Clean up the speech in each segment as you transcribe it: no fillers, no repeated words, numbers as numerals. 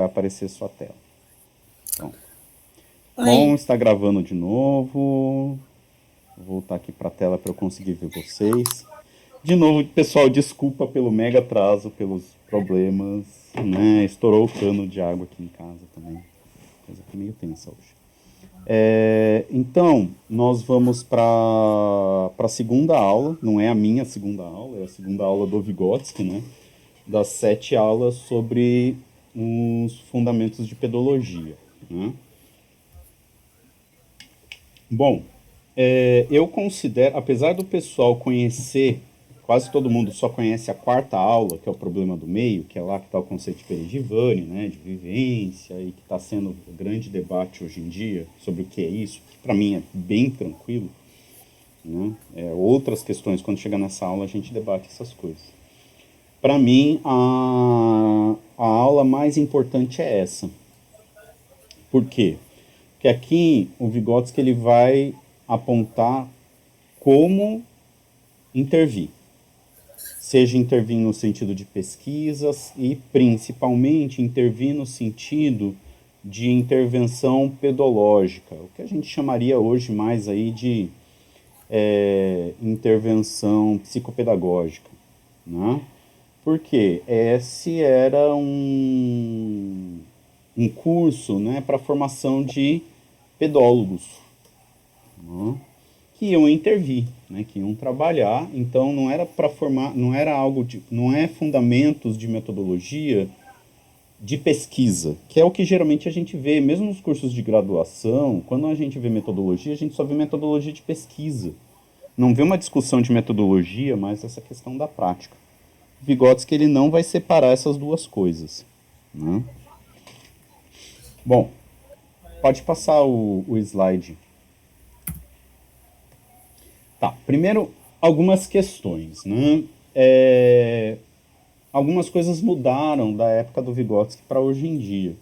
vai aparecer sua tela. Então, bom, Oi. está gravando de novo. Vou voltar aqui para a tela para eu conseguir ver vocês. De novo, pessoal, desculpa pelo mega atraso, pelos problemas, né? Estourou o cano de água aqui em casa também. Coisa que meio tensa hoje. Então, nós vamos para a segunda aula. Não é a minha segunda aula, é a segunda aula do Vygotsky, né? Das 7 aulas sobre os fundamentos de pedologia, né? Bom, eu considero, apesar do pessoal conhecer, quase todo mundo só conhece a quarta aula, que é o problema do meio, que é lá que está o conceito de Peredivani, né, de vivência, e que está sendo o grande debate hoje em dia sobre o que é isso, que para mim é bem tranquilo, né? Outras questões, quando chegar nessa aula, a gente debate essas coisas. Para mim, a aula mais importante é essa. Por quê? Porque aqui o Vygotsky ele vai apontar como intervir. Seja intervir no sentido de pesquisas e principalmente intervir no sentido de intervenção pedológica, o que a gente chamaria hoje mais aí de intervenção psicopedagógica, né? Porque esse era um curso, né, para formação de pedólogos, né, que iam intervir, né, que iam trabalhar. Então não era para formar, não era algo de, não é fundamentos de metodologia de pesquisa, que é o que geralmente a gente vê, mesmo nos cursos de graduação, quando a gente vê metodologia, a gente só vê metodologia de pesquisa. Não vê uma discussão de metodologia, mas essa questão da prática. Vygotsky ele não vai separar essas duas coisas, né? Bom, pode passar o slide. Tá, primeiro algumas questões, né? Algumas coisas mudaram da época do Vygotsky para hoje em dia.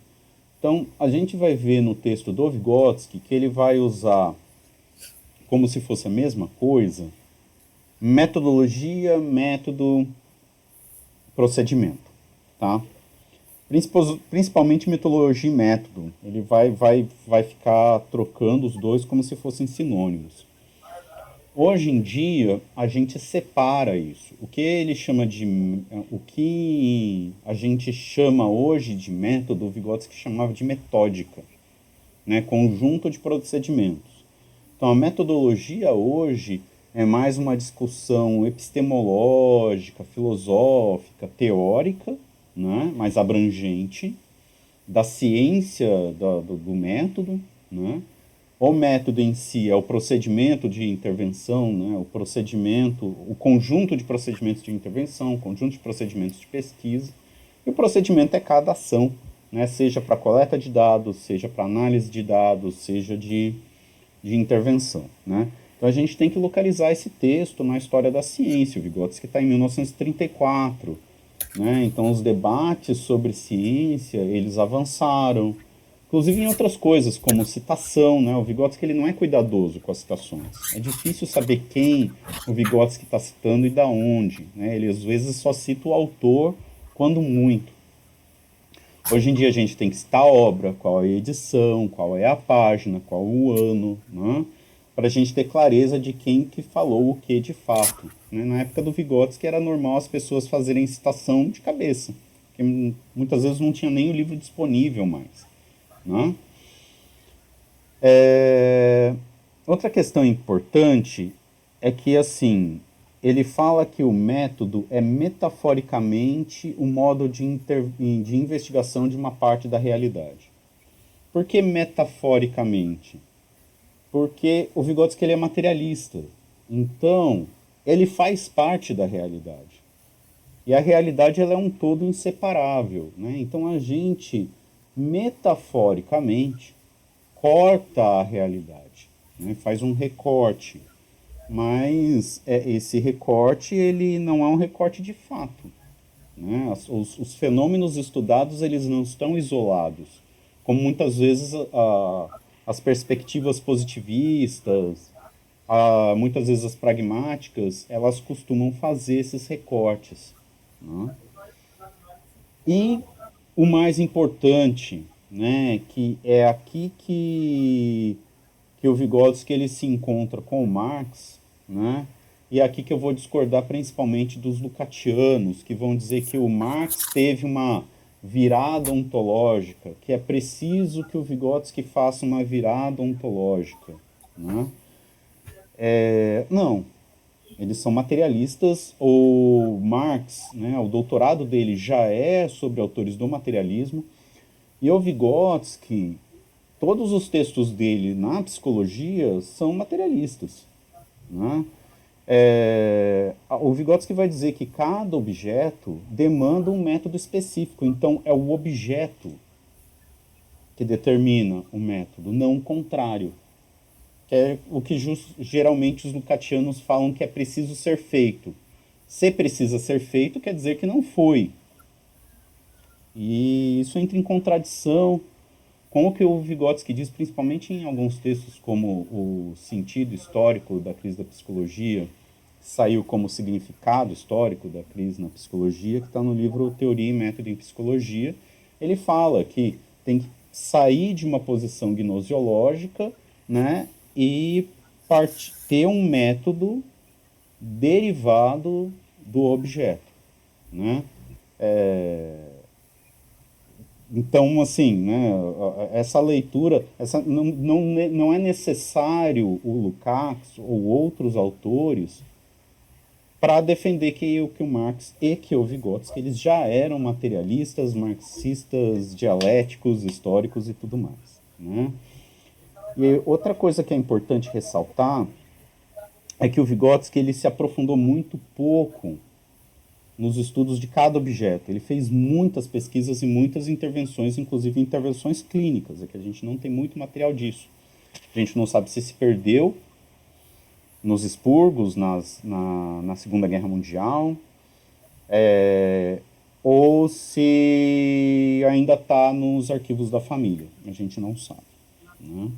Então, a gente vai ver no texto do Vygotsky que ele vai usar, como se fosse a mesma coisa, metodologia, método, procedimento, tá? Principalmente metodologia e método. Ele vai ficar trocando os dois como se fossem sinônimos. Hoje em dia, a gente separa isso. O que ele chama de. O que a gente chama hoje de método, o Vygotsky chamava de metódica, né? Conjunto de procedimentos. Então, a metodologia hoje é mais uma discussão epistemológica, filosófica, teórica, né? Mais abrangente, da ciência do método, né? O método em si é o procedimento de intervenção, né? O procedimento, o conjunto de procedimentos de intervenção, o conjunto de procedimentos de pesquisa. E o procedimento é cada ação, né? Seja para coleta de dados, seja para análise de dados, seja de intervenção, né? Então a gente tem que localizar esse texto na história da ciência. O Vygotsky está em 1934, né? Então os debates sobre ciência eles avançaram, inclusive em outras coisas como citação, né? O Vygotsky ele não é cuidadoso com as citações. É difícil saber quem o Vygotsky está citando e da onde, né? Ele às vezes só cita o autor quando muito. Hoje em dia a gente tem que citar a obra, qual é a edição, qual é a página, qual o ano, né? Para a gente ter clareza de quem que falou o que de fato, né? Na época do Vygotsky era normal as pessoas fazerem citação de cabeça, porque muitas vezes não tinha nem o livro disponível mais, né? Outra questão importante é que, assim, ele fala que o método é metaforicamente o modo de investigação de uma parte da realidade. Por que metaforicamente? Porque o Vygotsky ele é materialista. Então, ele faz parte da realidade. E a realidade ela é um todo inseparável, né? Então, a gente, metaforicamente, corta a realidade, né? Faz um recorte, mas esse recorte ele não é um recorte de fato, né? Os fenômenos estudados eles não estão isolados, como muitas vezes as perspectivas positivistas, muitas vezes as pragmáticas, elas costumam fazer esses recortes, né? E o mais importante, né, que é aqui que o Vygotsky ele se encontra com o Marx, né, e é aqui que eu vou discordar principalmente dos Lukácsianos, que vão dizer que o Marx teve uma virada ontológica, que é preciso que o Vygotsky faça uma virada ontológica, né? Não, eles são materialistas. O Marx, né, o doutorado dele já é sobre autores do materialismo, e o Vygotsky, todos os textos dele na psicologia são materialistas, né? O Vygotsky vai dizer que cada objeto demanda um método específico, então é o objeto que determina o método, não o contrário. Que é o que geralmente os Lukácsianos falam que é preciso ser feito. Se precisa ser feito, quer dizer que não foi. E isso entra em contradição com o que o Vygotsky diz, principalmente em alguns textos como o Sentido Histórico da Crise da Psicologia, que saiu como Significado Histórico da Crise na Psicologia, que está no livro Teoria e Método em Psicologia. Ele fala que tem que sair de uma posição gnosiológica, né, e ter um método derivado do objeto, né? Então, assim, né, essa leitura, não é necessário o Lukács ou outros autores para defender que o Marx e que o Vygotsky eles já eram materialistas, marxistas, dialéticos, históricos e tudo mais, né? E outra coisa que é importante ressaltar é que o Vygotsky ele se aprofundou muito pouco nos estudos de cada objeto. Ele fez muitas pesquisas e muitas intervenções, inclusive intervenções clínicas, é que a gente não tem muito material disso. A gente não sabe se perdeu nos expurgos, na Segunda Guerra Mundial, ou se ainda está nos arquivos da família. A gente não sabe, né?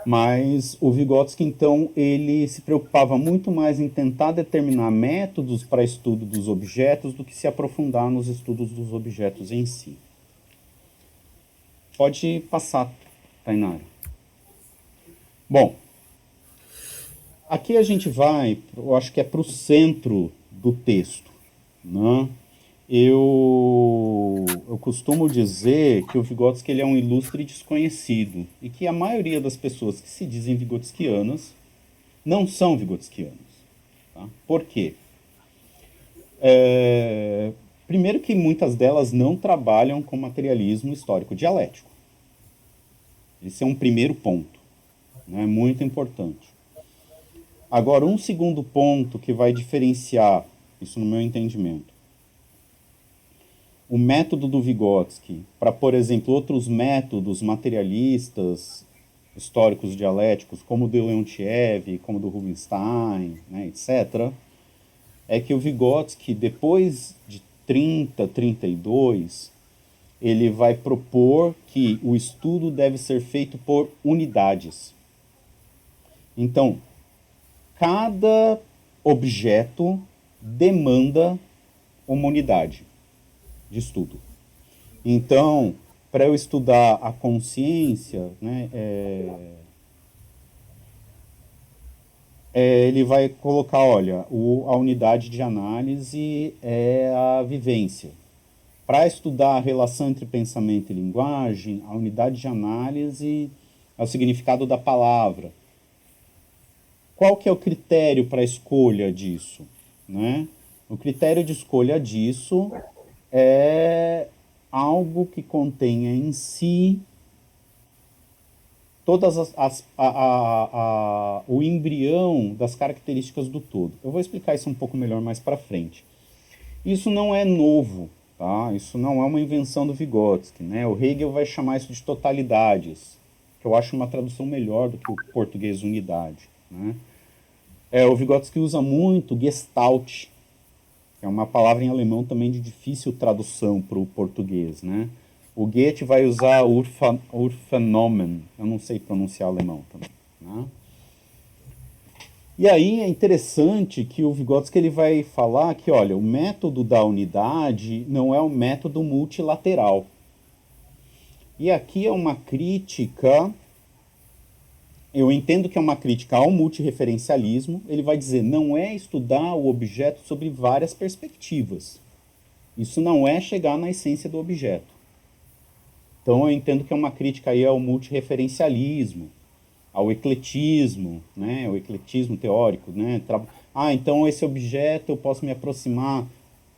Mas o Vygotsky, então, ele se preocupava muito mais em tentar determinar métodos para estudo dos objetos do que se aprofundar nos estudos dos objetos em si. Pode passar, Tainara. Bom, aqui a gente vai, eu acho que é para o centro do texto, né? Eu costumo dizer que o Vygotsky ele é um ilustre desconhecido e que a maioria das pessoas que se dizem vigotskianas não são vigotskianos. Tá? Por quê? Primeiro que muitas delas não trabalham com materialismo histórico dialético. Esse é um primeiro ponto, né? Muito importante. Agora, um segundo ponto que vai diferenciar, isso no meu entendimento, o método do Vygotsky para, por exemplo, outros métodos materialistas, históricos dialéticos, como o de Leontiev, como o do Rubinstein, né, etc., é que o Vygotsky, depois de 32, ele vai propor que o estudo deve ser feito por unidades. Então, cada objeto demanda uma unidade de estudo. Então, para eu estudar a consciência, né, ele vai colocar, olha, a unidade de análise é a vivência. Para estudar a relação entre pensamento e linguagem, a unidade de análise é o significado da palavra. Qual que é o critério para a escolha disso, né? O critério de escolha disso é algo que contenha em si todas o embrião das características do todo. Eu vou explicar isso um pouco melhor mais para frente. Isso não é novo, tá? Isso não é uma invenção do Vygotsky, né? O Hegel vai chamar isso de totalidades, que eu acho uma tradução melhor do que o português unidade, né? O Vygotsky usa muito Gestalt, que é uma palavra em alemão também de difícil tradução para o português, né? O Goethe vai usar Urphänomen, eu não sei pronunciar alemão também, né? E aí é interessante que o Vygotsky ele vai falar que, olha, o método da unidade não é um método multilateral. E aqui é uma crítica, eu entendo que é uma crítica ao multireferencialismo. Ele vai dizer, não é estudar o objeto sobre várias perspectivas. Isso não é chegar na essência do objeto. Então eu entendo que é uma crítica aí ao multireferencialismo, ao ecletismo, né? O ecletismo teórico, né? Então esse objeto eu posso me aproximar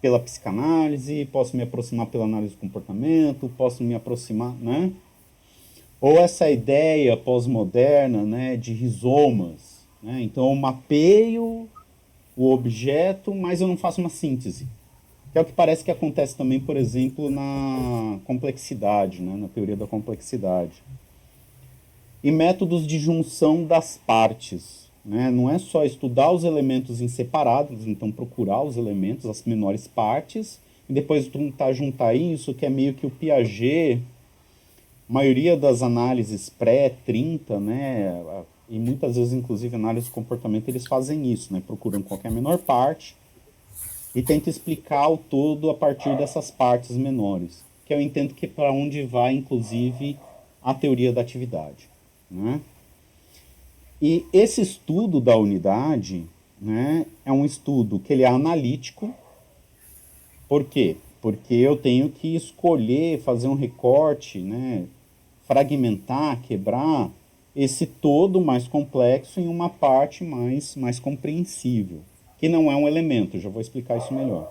pela psicanálise, posso me aproximar pela análise do comportamento, posso me aproximar, né? Ou essa ideia pós-moderna, né, de rizomas, né? Então eu mapeio o objeto, mas eu não faço uma síntese. Que é o que parece que acontece também, por exemplo, na complexidade, né, na teoria da complexidade. E métodos de junção das partes. Né? Não é só estudar os elementos em separados, então procurar os elementos, as menores partes, e depois tentar juntar isso, que é meio que o Piaget, a maioria das análises pré-30, né, e muitas vezes, inclusive, análise de comportamento, eles fazem isso, né, procuram qualquer menor parte e tentam explicar o todo a partir dessas partes menores, que eu entendo que é para onde vai, inclusive, a teoria da atividade. Né? E esse estudo da unidade, né, é um estudo que ele é analítico. Por quê? Porque eu tenho que escolher, fazer um recorte, né, fragmentar, quebrar esse todo mais complexo em uma parte mais compreensível, que não é um elemento, já vou explicar isso melhor.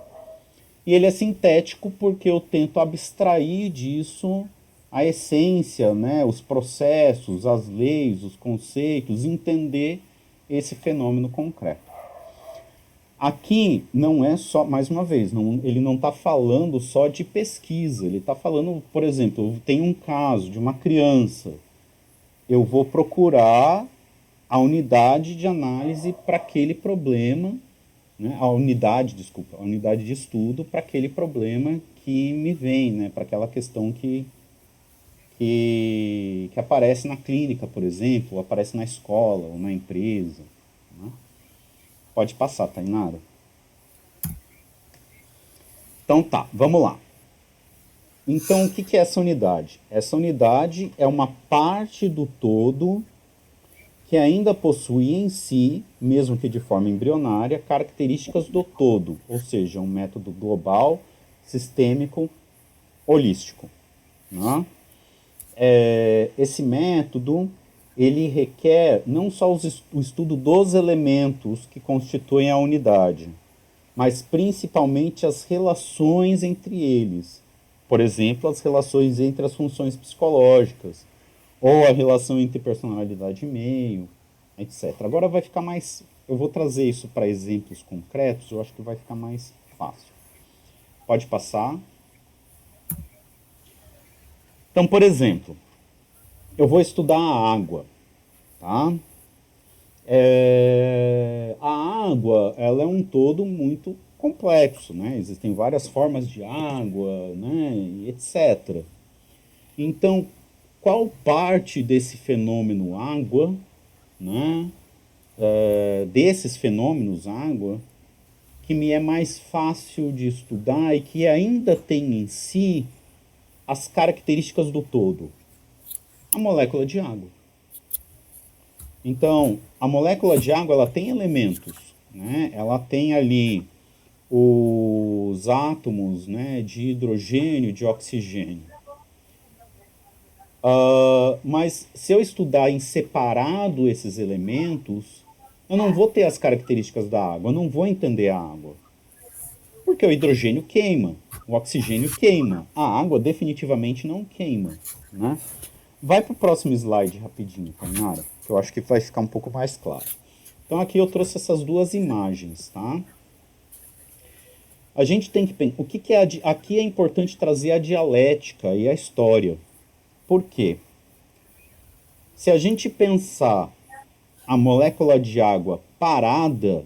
E ele é sintético porque eu tento abstrair disso a essência, né, os processos, as leis, os conceitos, entender esse fenômeno concreto. Aqui não é só, mais uma vez, ele não está falando só de pesquisa, ele está falando, por exemplo, tem um caso de uma criança, eu vou procurar a unidade de análise para aquele problema, né, a unidade de estudo para aquele problema que me vem, né, para aquela questão que aparece na clínica, por exemplo, ou aparece na escola ou na empresa. Né? Pode passar, Tainara. Então tá, vamos lá. Então, o que é essa unidade? Essa unidade é uma parte do todo que ainda possui em si, mesmo que de forma embrionária, características do todo, ou seja, um método global, sistêmico, holístico. Né? Esse método ele requer não só o estudo dos elementos que constituem a unidade, mas principalmente as relações entre eles. Por exemplo, as relações entre as funções psicológicas, ou a relação entre personalidade e meio, etc. Agora vai ficar mais... Eu vou trazer isso para exemplos concretos, eu acho que vai ficar mais fácil. Pode passar. Então, por exemplo, eu vou estudar a água. Tá? A água ela é um todo muito complexo, né? Existem várias formas de água, né? Etc. Então, qual parte desse fenômeno água, né? Desses fenômenos água, que me é mais fácil de estudar e que ainda tem em si as características do todo? A molécula de água. Então, a molécula de água ela tem elementos, né? Ela tem ali os átomos, né, de hidrogênio, de oxigênio. Mas se eu estudar em separado esses elementos, eu não vou ter as características da água, eu não vou entender a água. Porque o hidrogênio queima, o oxigênio queima, a água definitivamente não queima. Né? Vai para o próximo slide rapidinho, Tainara, que eu acho que vai ficar um pouco mais claro. Então aqui eu trouxe essas duas imagens, tá? A gente tem que pensar, aqui é importante trazer a dialética e a história. Por quê? Se a gente pensar a molécula de água parada,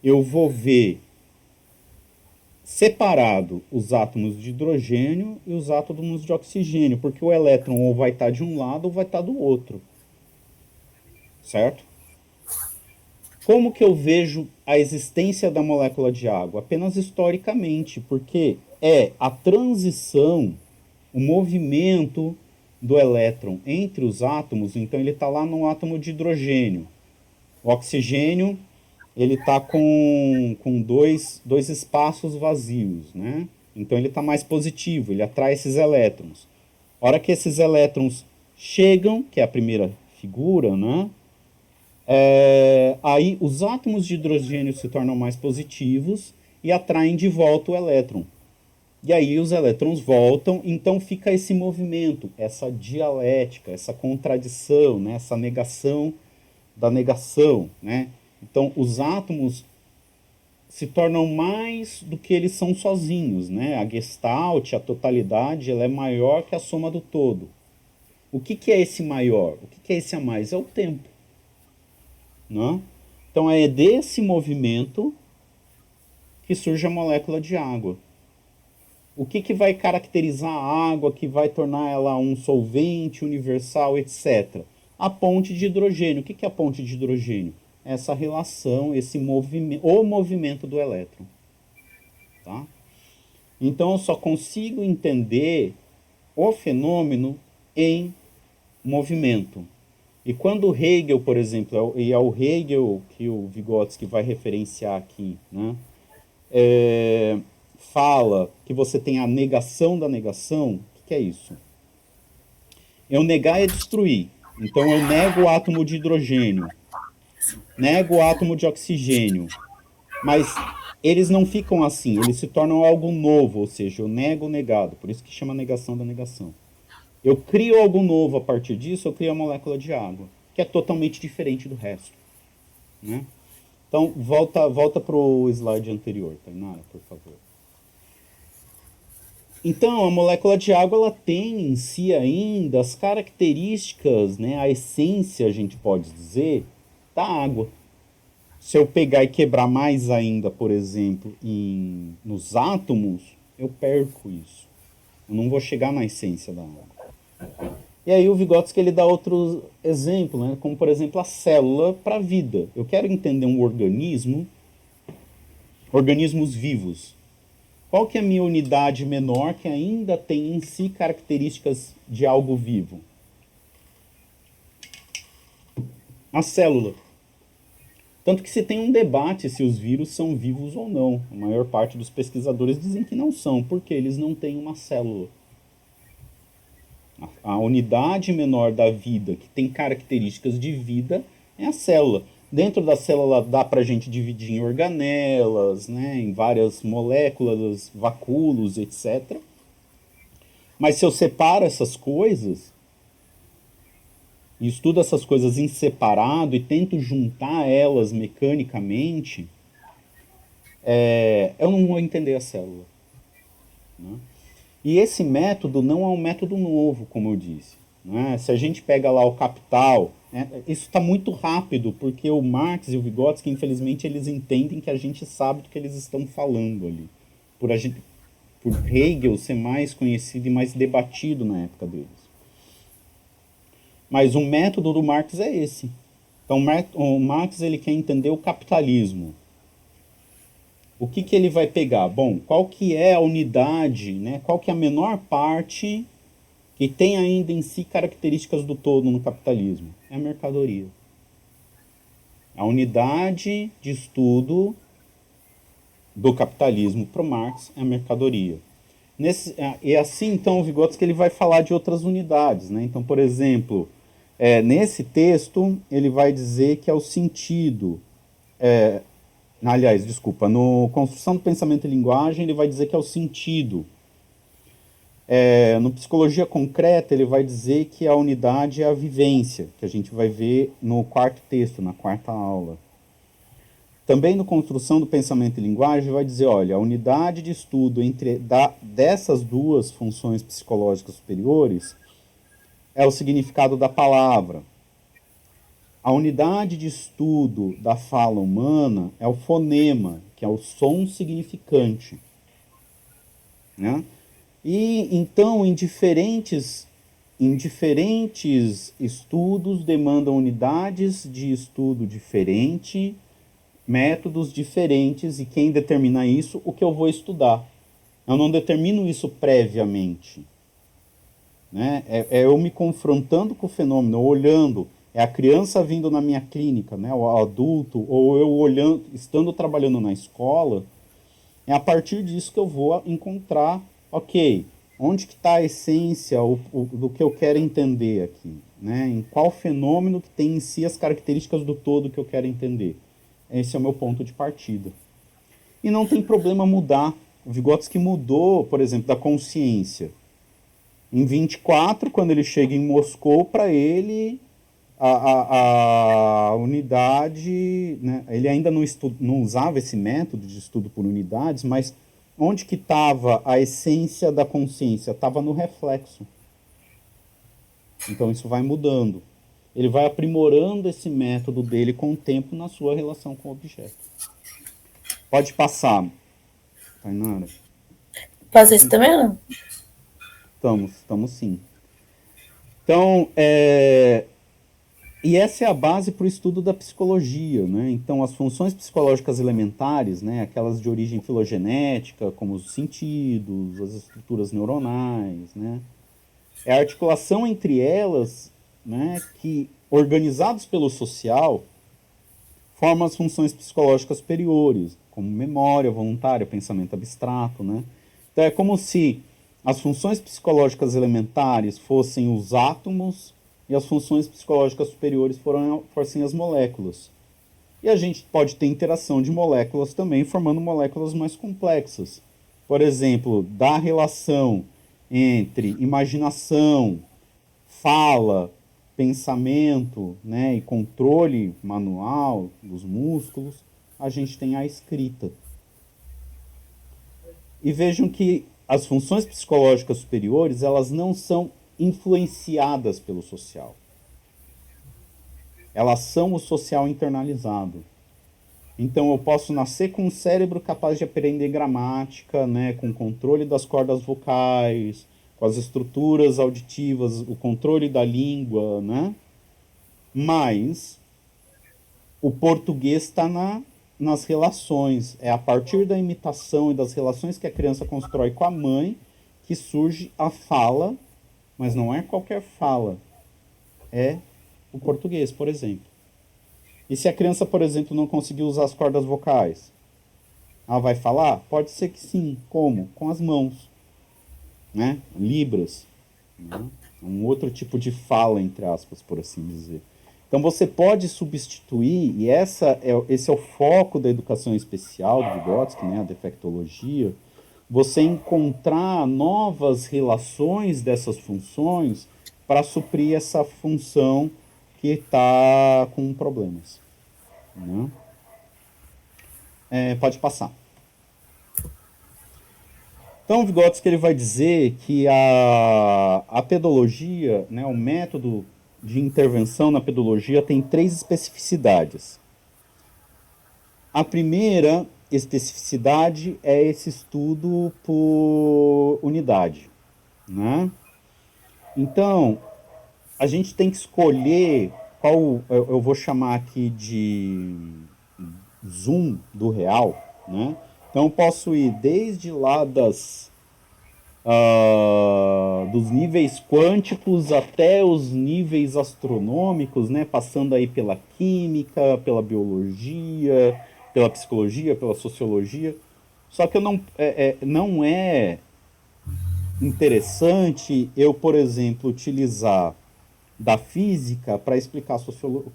eu vou ver separado os átomos de hidrogênio e os átomos de oxigênio, porque o elétron ou vai estar de um lado ou vai estar do outro. Certo? Como que eu vejo a existência da molécula de água? Apenas historicamente, porque é a transição, o movimento do elétron entre os átomos. Então ele está lá no átomo de hidrogênio. O oxigênio ele está com dois espaços vazios, né? Então ele está mais positivo, ele atrai esses elétrons. A hora que esses elétrons chegam, que é a primeira figura, né? Aí os átomos de hidrogênio se tornam mais positivos e atraem de volta o elétron. E aí os elétrons voltam, então fica esse movimento, essa dialética, essa contradição, né? Essa negação da negação, né? Então os átomos se tornam mais do que eles são sozinhos, né? A gestalt, a totalidade, ela é maior que a soma do todo. O que é esse maior? O que é esse a mais? É o tempo. Né? Então é desse movimento que surge a molécula de água. O que vai caracterizar a água, que vai tornar ela um solvente universal, etc. A ponte de hidrogênio. O que é a ponte de hidrogênio? Essa relação, esse movimento, o movimento do elétron. Tá? Então eu só consigo entender o fenômeno em movimento. E quando o Hegel, por exemplo, e é o Hegel que o Vygotsky vai referenciar aqui, né, fala que você tem a negação da negação, o que é isso? Eu negar é destruir. Então eu nego o átomo de hidrogênio, nego o átomo de oxigênio, mas eles não ficam assim, eles se tornam algo novo, ou seja, eu nego o negado, por isso que chama negação da negação. Eu crio algo novo a partir disso, eu crio a molécula de água, que é totalmente diferente do resto. Né? Então, volta para o slide anterior, Tainara, por favor. Então, a molécula de água ela tem em si ainda as características, né, a essência, a gente pode dizer, da água. Se eu pegar e quebrar mais ainda, por exemplo, nos átomos, eu perco isso. Eu não vou chegar na essência da água. E aí o Vygotsky ele dá outro exemplo, né? Como por exemplo a célula para a vida. Eu quero entender um organismo, organismos vivos. Qual que é a minha unidade menor que ainda tem em si características de algo vivo? A célula. Tanto que se tem um debate se os vírus são vivos ou não. A maior parte dos pesquisadores dizem que não são, porque eles não têm uma célula. A unidade menor da vida, que tem características de vida, é a célula. Dentro da célula dá para a gente dividir em organelas, né, em várias moléculas, vacúolos, etc. Mas se eu separo essas coisas, e estudo essas coisas em separado e tento juntar elas mecanicamente, eu não vou entender a célula. Né? E esse método não é um método novo, como eu disse. Né? Se a gente pega lá o Capital, isso está muito rápido, porque o Marx e o Vygotsky, infelizmente, eles entendem que a gente sabe do que eles estão falando ali. Por Hegel ser mais conhecido e mais debatido na época deles. Mas o método do Marx é esse. Então o Marx ele quer entender o capitalismo. O que ele vai pegar? Bom, qual que é a unidade, né? Qual que é a menor parte que tem ainda em si características do todo no capitalismo? É a mercadoria. A unidade de estudo do capitalismo para o Marx é a mercadoria. E assim, então, o Vygotsky ele vai falar de outras unidades. Né? Então, por exemplo, nesse texto, ele vai dizer que é o sentido... Aliás, desculpa, no Construção do Pensamento e Linguagem, ele vai dizer que é o sentido. No Psicologia Concreta, ele vai dizer que a unidade é a vivência, que a gente vai ver no quarto texto, na quarta aula. Também no Construção do Pensamento e Linguagem, vai dizer, olha, a unidade de estudo dessas duas funções psicológicas superiores é o significado da palavra. A unidade de estudo da fala humana é o fonema, que é o som significante. Né? E então, em diferentes estudos demandam unidades de estudo diferente métodos diferentes e quem determina isso, o que eu vou estudar. Eu não determino isso previamente. Né? É eu me confrontando com o fenômeno, olhando, é a criança vindo na minha clínica, né? O adulto, ou eu olhando, estando trabalhando na escola, é a partir disso que eu vou encontrar, ok, onde que está a essência do que eu quero entender aqui, né? Em qual fenômeno que tem em si as características do todo que eu quero entender. Esse é o meu ponto de partida. E não tem problema mudar. O Vygotsky mudou, por exemplo, da consciência. Em 24, quando ele chega em Moscou, para ele a unidade, né, ele ainda não usava esse método de estudo por unidades, mas onde que estava a essência da consciência? Estava no reflexo. Então isso vai mudando. Ele vai aprimorando esse método dele com o tempo na sua relação com o objeto. Pode passar, Tainara. Fazer isso também não? Estamos sim. Então, e essa é a base para o estudo da psicologia, né? Então, as funções psicológicas elementares, né, aquelas de origem filogenética, como os sentidos, as estruturas neuronais, né, é a articulação entre elas, né, que, organizados pelo social, formam as funções psicológicas superiores, como memória voluntária, pensamento abstrato, né? Então, é como se as funções psicológicas elementares fossem os átomos e as funções psicológicas superiores fossem as moléculas. E a gente pode ter interação de moléculas também, formando moléculas mais complexas. Por exemplo, da relação entre imaginação, fala, pensamento, né, e controle manual dos músculos, a gente tem a escrita. E vejam que as funções psicológicas superiores, elas não são influenciadas pelo social. Elas são o social internalizado. Então eu posso nascer com um cérebro capaz de aprender gramática, né, com controle das cordas vocais, com as estruturas auditivas, o controle da língua, né? Mas o português está nas relações. É a partir da imitação e das relações que a criança constrói com a mãe que surge a fala, mas não é qualquer fala. É o português, por exemplo. E se a criança, por exemplo, não conseguir usar as cordas vocais, ela vai falar? Pode ser que sim. Como? Com as mãos. Né? Libras. Né? Um outro tipo de fala, entre aspas, por assim dizer. Então você pode substituir, e esse é o foco da educação especial do Vygotsky, né, a defectologia, você encontrar novas relações dessas funções para suprir essa função que está com problemas. Né? Pode passar. Então, o Vygotsky ele vai dizer que a pedologia, né, o método de intervenção na pedologia tem 3 especificidades. A primeira especificidade é esse estudo por unidade. Né? Então, a gente tem que escolher qual eu vou chamar aqui de zoom do real. Né? Então, eu posso ir desde lá dos níveis quânticos até os níveis astronômicos, né? Passando aí pela química, pela biologia, pela psicologia, pela sociologia. Só que não é interessante eu, por exemplo, utilizar da física para explicar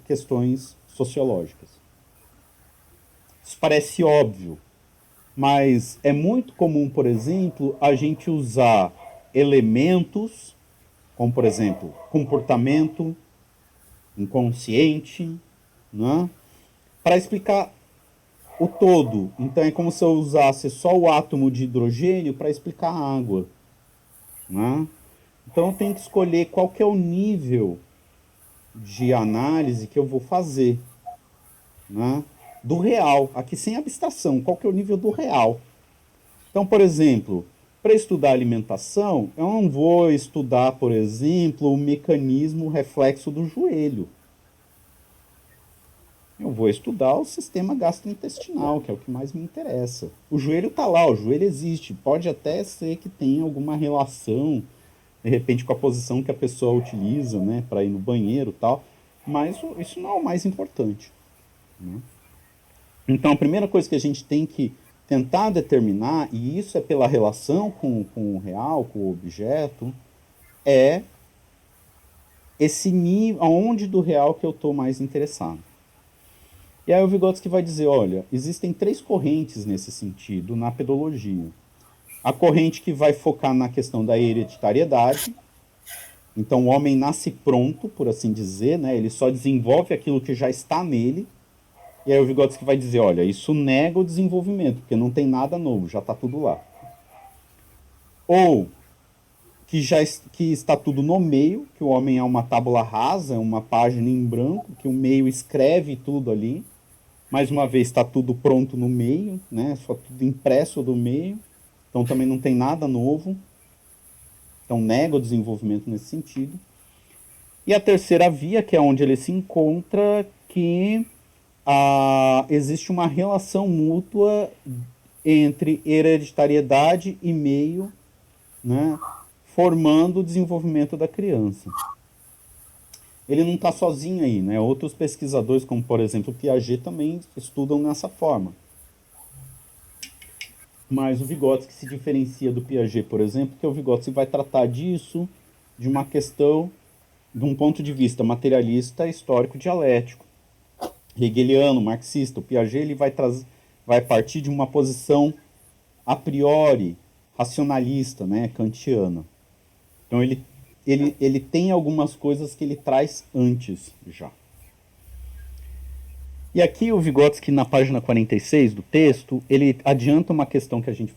questões sociológicas. Isso parece óbvio, mas é muito comum, por exemplo, a gente usar elementos, como por exemplo, comportamento inconsciente, né, para explicar o todo. Então é como se eu usasse só o átomo de hidrogênio para explicar a água. Né? Então eu tenho que escolher qual que é o nível de análise que eu vou fazer. Né? Do real, aqui sem abstração, qual que é o nível do real. Então, por exemplo, para estudar alimentação, eu não vou estudar, por exemplo, o mecanismo reflexo do joelho. Eu vou estudar o sistema gastrointestinal, que é o que mais me interessa. O joelho está lá, o joelho existe. Pode até ser que tenha alguma relação, de repente, com a posição que a pessoa utiliza, né, para ir no banheiro e tal, mas isso não é o mais importante. Né? Então, a primeira coisa que a gente tem que tentar determinar, e isso é pela relação com o real, com o objeto, é esse nível, aonde do real que eu estou mais interessado. E aí o Vygotsky vai dizer, olha, existem três correntes nesse sentido na pedologia. A corrente que vai focar na questão da hereditariedade, então o homem nasce pronto, por assim dizer, né? Ele só desenvolve aquilo que já está nele. E aí o Vygotsky vai dizer, olha, isso nega o desenvolvimento, porque não tem nada novo, já está tudo lá. Ou que está tudo no meio, que o homem é uma tábula rasa, é uma página em branco, que o meio escreve tudo ali. Mais uma vez, está tudo pronto no meio, né? Só tudo impresso do meio. Então também não tem nada novo. Então nega o desenvolvimento nesse sentido. E a terceira via, que é onde ele se encontra, que existe uma relação mútua entre hereditariedade e meio, né, formando o desenvolvimento da criança. Ele não está sozinho aí, né? Outros pesquisadores, como por exemplo Piaget, também estudam nessa forma. Mas o Vygotsky se diferencia do Piaget, por exemplo, porque o Vygotsky vai tratar disso de uma questão, de um ponto de vista materialista, histórico, dialético, hegeliano, marxista. O Piaget ele vai partir de uma posição a priori racionalista, né, kantiana. Então ele tem algumas coisas que ele traz antes já. E aqui o Vygotsky, na página 46 do texto, ele adianta uma questão que a gente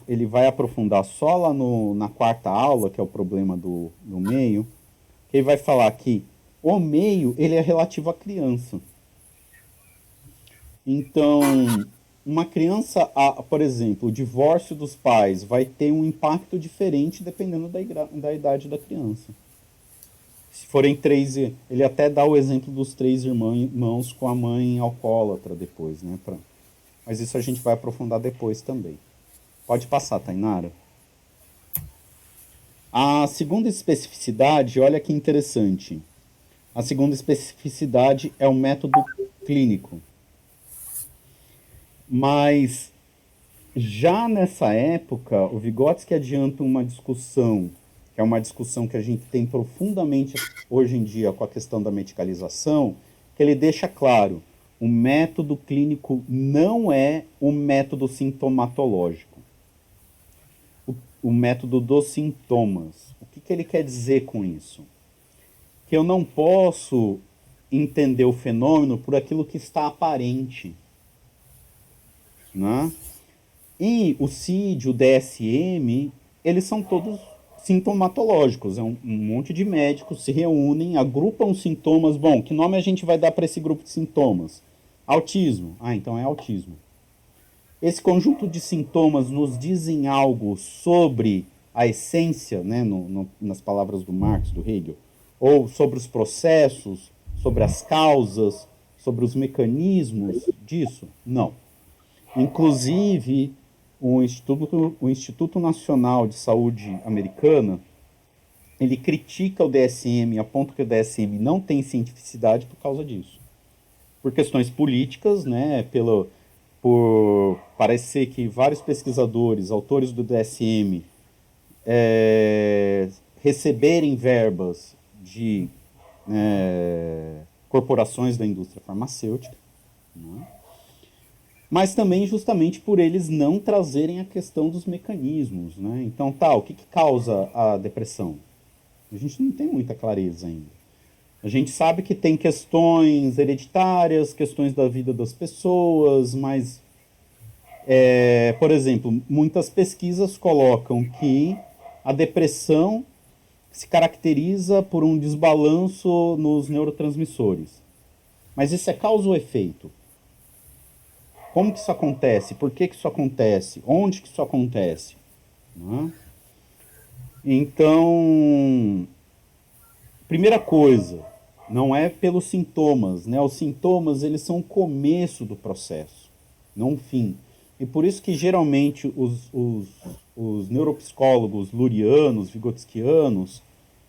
ele vai aprofundar só lá na quarta aula, que é o problema do meio, que ele vai falar que o meio ele é relativo à criança. Então, uma criança, por exemplo, o divórcio dos pais vai ter um impacto diferente dependendo da idade da criança. Se forem três, ele até dá o exemplo dos três irmãos com a mãe alcoólatra depois, né? Mas isso a gente vai aprofundar depois também. Pode passar, Tainara. A segunda especificidade, olha que interessante. A segunda especificidade é o método clínico. Mas já nessa época, o Vygotsky adianta uma discussão, que é uma discussão que a gente tem profundamente hoje em dia com a questão da medicalização, que ele deixa claro, o método clínico não é um método sintomatológico. O método dos sintomas. O que ele quer dizer com isso? Que eu não posso entender o fenômeno por aquilo que está aparente. Né? E o CID, o DSM, eles são todos sintomatológicos. É um monte de médicos se reúnem, agrupam sintomas. Bom, que nome a gente vai dar para esse grupo de sintomas? Autismo. Ah, então é autismo. Esse conjunto de sintomas nos dizem algo sobre a essência, né, nas palavras do Marx, do Hegel, ou sobre os processos, sobre as causas, sobre os mecanismos disso? Não. Inclusive, o Instituto Nacional de Saúde americana, ele critica o DSM a ponto que o DSM não tem cientificidade por causa disso. Por questões políticas, né, por parecer que vários pesquisadores, autores do DSM, receberem verbas de corporações da indústria farmacêutica, né? Mas também justamente por eles não trazerem a questão dos mecanismos, né? Então, o que causa a depressão? A gente não tem muita clareza ainda. A gente sabe que tem questões hereditárias, questões da vida das pessoas, mas, por exemplo, muitas pesquisas colocam que a depressão se caracteriza por um desbalanço nos neurotransmissores. Mas isso é causa ou efeito? Como que isso acontece? Por que isso acontece? Onde que isso acontece? Né? Então, primeira coisa, Não é pelos sintomas, né? Os sintomas, eles são o começo do processo, não o fim. E por isso que geralmente os neuropsicólogos lurianos, vigotskianos,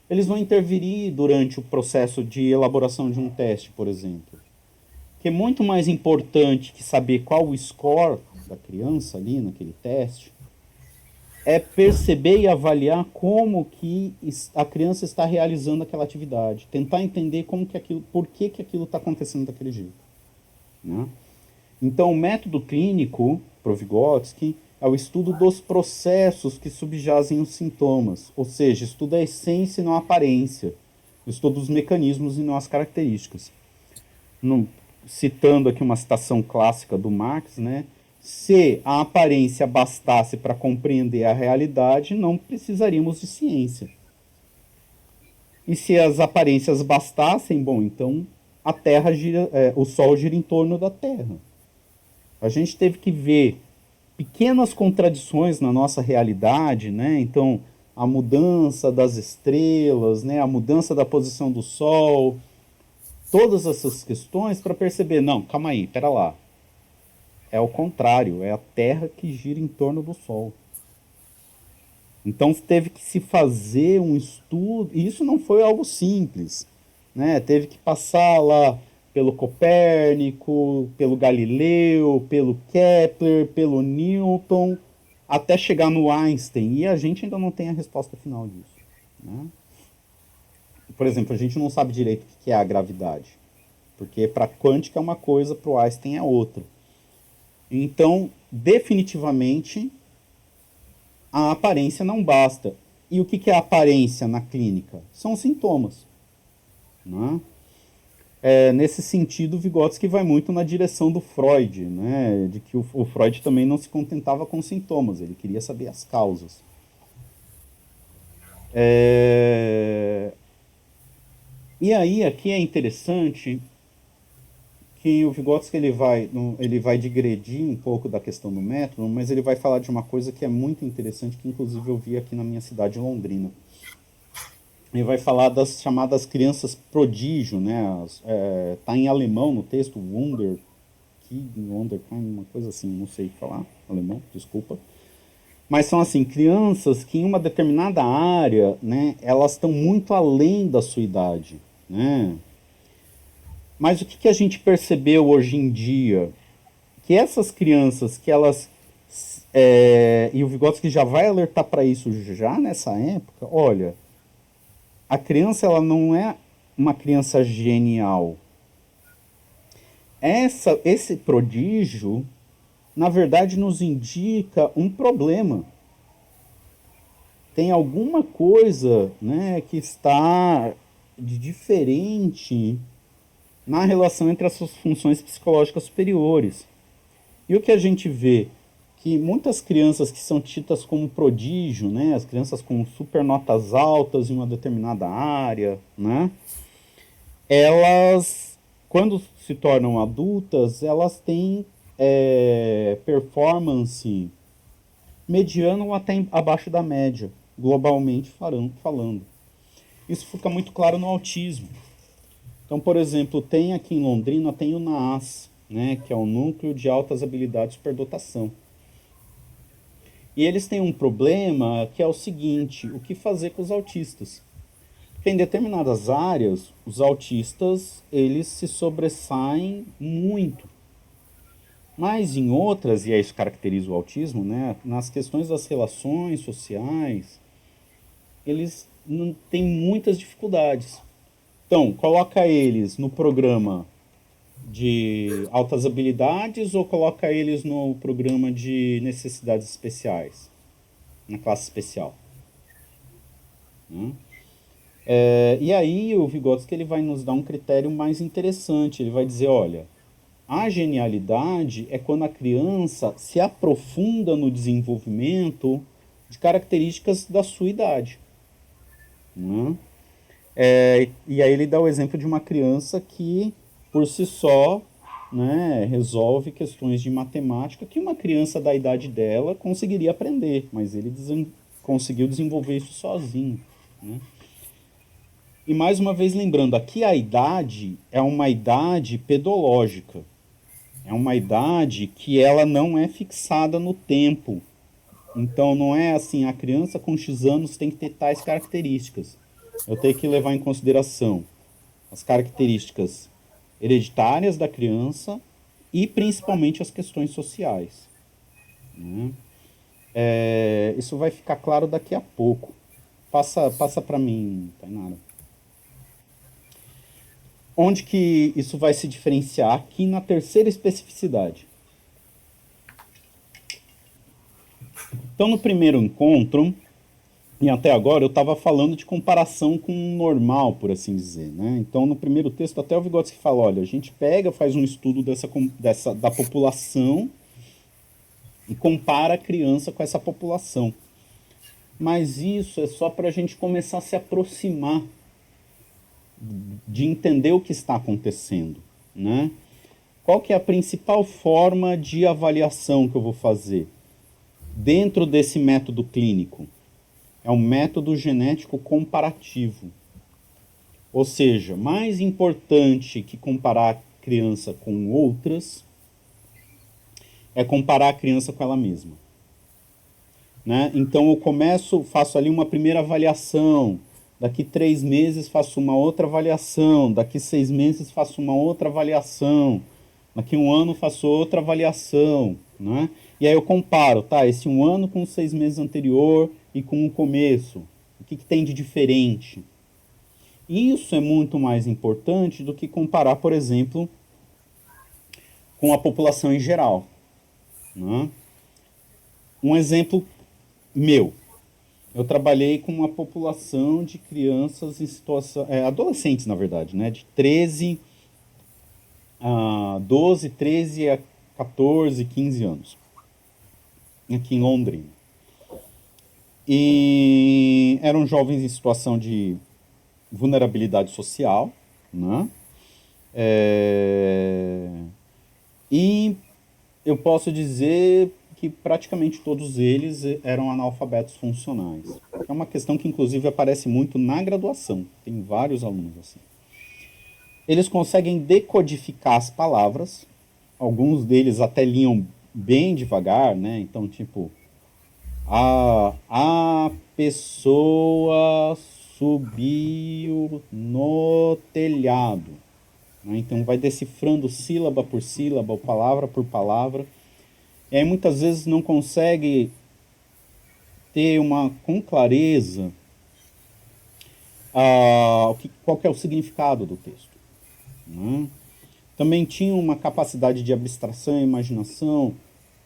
eles vão intervir durante o processo de elaboração de um teste, por exemplo. Que é muito mais importante que saber qual o score da criança ali naquele teste, é perceber e avaliar como que a criança está realizando aquela atividade, tentar entender como que aquilo, por que aquilo está acontecendo daquele jeito, né? Então, o método clínico, para o Vygotsky, é o estudo dos processos que subjazem os sintomas, ou seja, estuda a essência e não a aparência, estuda os mecanismos e não as características. Citando aqui uma citação clássica do Marx, né? Se a aparência bastasse para compreender a realidade, não precisaríamos de ciência. E se as aparências bastassem, bom, então a Terra gira, o Sol gira em torno da Terra. A gente teve que ver pequenas contradições na nossa realidade, né? Então, a mudança das estrelas, né? A mudança da posição do Sol, todas essas questões para perceber, não, calma aí, pera lá. É o contrário, é a Terra que gira em torno do Sol. Então teve que se fazer um estudo, e isso não foi algo simples, né? Teve que passar lá pelo Copérnico, pelo Galileu, pelo Kepler, pelo Newton, até chegar no Einstein, e a gente ainda não tem a resposta final disso, né? Por exemplo, a gente não sabe direito o que é a gravidade, porque para a quântica é uma coisa, para o Einstein é outra. Então, definitivamente, a aparência não basta. E o que é a aparência na clínica? São os sintomas, né? Nesse sentido, Vygotsky vai muito na direção do Freud, né? De que o Freud também não se contentava com sintomas, ele queria saber as causas. E aí, aqui é interessante que o Vygotsky ele vai digredir um pouco da questão do método, mas ele vai falar de uma coisa que é muito interessante, que inclusive eu vi aqui na minha cidade, Londrina. Ele vai falar das chamadas crianças prodígio, né? Tá em alemão no texto, Wunderkind, uma coisa assim, não sei falar alemão, desculpa. Mas são assim, crianças que em uma determinada área, né, elas estão muito além da sua idade, né? Mas o que a gente percebeu hoje em dia? Que essas crianças que elas... e o Vygotsky já vai alertar para isso já nessa época. Olha, a criança ela não é uma criança genial. Esse prodígio, na verdade, nos indica um problema. Tem alguma coisa, né, que está de diferente na relação entre as suas funções psicológicas superiores. E o que a gente vê? Que muitas crianças que são tidas como prodígio, né, as crianças com super notas altas em uma determinada área, né, elas, quando se tornam adultas, elas têm performance mediana ou até abaixo da média, globalmente falando. Isso fica muito claro no autismo. Então, por exemplo, tem aqui em Londrina, tem o NAAS, né, que é o Núcleo de Altas Habilidades de Superdotação. E eles têm um problema que é o seguinte, o que fazer com os autistas? Porque em determinadas áreas, os autistas, eles se sobressaem muito. Mas em outras, e é isso que caracteriza o autismo, né, nas questões das relações sociais, eles não têm muitas dificuldades. Então, coloca eles no programa de altas habilidades ou coloca eles no programa de necessidades especiais, na classe especial. Né? E aí o Vygotsky ele vai nos dar um critério mais interessante. Ele vai dizer, olha, a genialidade é quando a criança se aprofunda no desenvolvimento de características da sua idade. Né? E aí ele dá o exemplo de uma criança que, por si só, né, resolve questões de matemática que uma criança da idade dela conseguiria aprender, mas ele conseguiu desenvolver isso sozinho. Né? E mais uma vez lembrando, aqui a idade é uma idade pedológica. É uma idade que ela não é fixada no tempo. Então não é assim, a criança com X anos tem que ter tais características. Eu tenho que levar em consideração as características hereditárias da criança e principalmente as questões sociais, né? Isso vai ficar claro daqui a pouco. Passa para mim, Tainara. Onde que isso vai se diferenciar? Aqui na terceira especificidade. Então, no primeiro encontro, e até agora, eu estava falando de comparação com o normal, por assim dizer, né? Então, no primeiro texto, até o Vygotsky fala, olha, a gente pega, faz um estudo da população e compara a criança com essa população. Mas isso é só para a gente começar a se aproximar de entender o que está acontecendo, né? Qual que é a principal forma de avaliação que eu vou fazer dentro desse método clínico? É um método genético comparativo. Ou seja, mais importante que comparar a criança com outras é comparar a criança com ela mesma, né? Então eu começo, faço ali uma primeira avaliação, daqui 3 meses faço uma outra avaliação, daqui 6 meses faço uma outra avaliação, daqui 1 ano faço outra avaliação, né? E aí eu comparo, tá, esse 1 ano com os 6 meses anterior e com o começo. O que tem de diferente? Isso é muito mais importante do que comparar, por exemplo, com a população em geral, né? Um exemplo meu. Eu trabalhei com uma população de crianças em situação... adolescentes, na verdade, né? De 13 a 14, 15 anos. Aqui em Londrina. E eram jovens em situação de vulnerabilidade social, né? E eu posso dizer que praticamente todos eles eram analfabetos funcionais. É uma questão que inclusive aparece muito na graduação. Tem vários alunos assim. Eles conseguem decodificar as palavras. Alguns deles até liam bem devagar, né? Então, tipo, a pessoa subiu no telhado, né? Então vai decifrando sílaba por sílaba, palavra por palavra. E aí muitas vezes não consegue ter com clareza qual que é o significado do texto, né? Também tinha uma capacidade de abstração e imaginação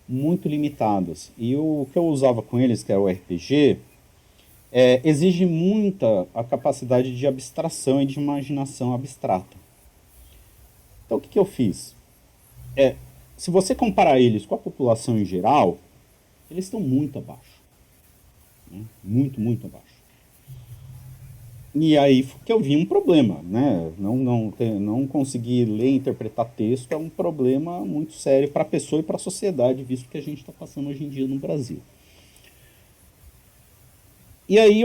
muito limitadas. E o que eu usava com eles, que era o RPG, exige muita a capacidade de abstração e de imaginação abstrata. Então o que eu fiz? Se você comparar eles com a população em geral, eles estão muito abaixo, né? Muito, muito abaixo. E aí que eu vi um problema, né? Não conseguir ler e interpretar texto é um problema muito sério para a pessoa e para a sociedade, visto que a gente está passando hoje em dia no Brasil. E aí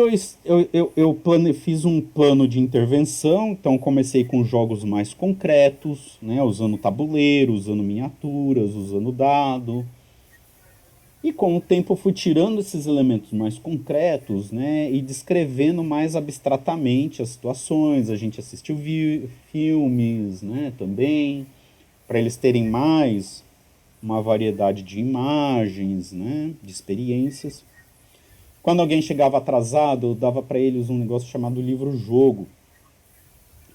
fiz um plano de intervenção, então comecei com jogos mais concretos, né? Usando tabuleiro, usando miniaturas, usando dado. E com o tempo eu fui tirando esses elementos mais concretos, né, e descrevendo mais abstratamente as situações. A gente assistiu filmes, né, também, para eles terem mais uma variedade de imagens, né, de experiências. Quando alguém chegava atrasado, eu dava para eles um negócio chamado livro-jogo,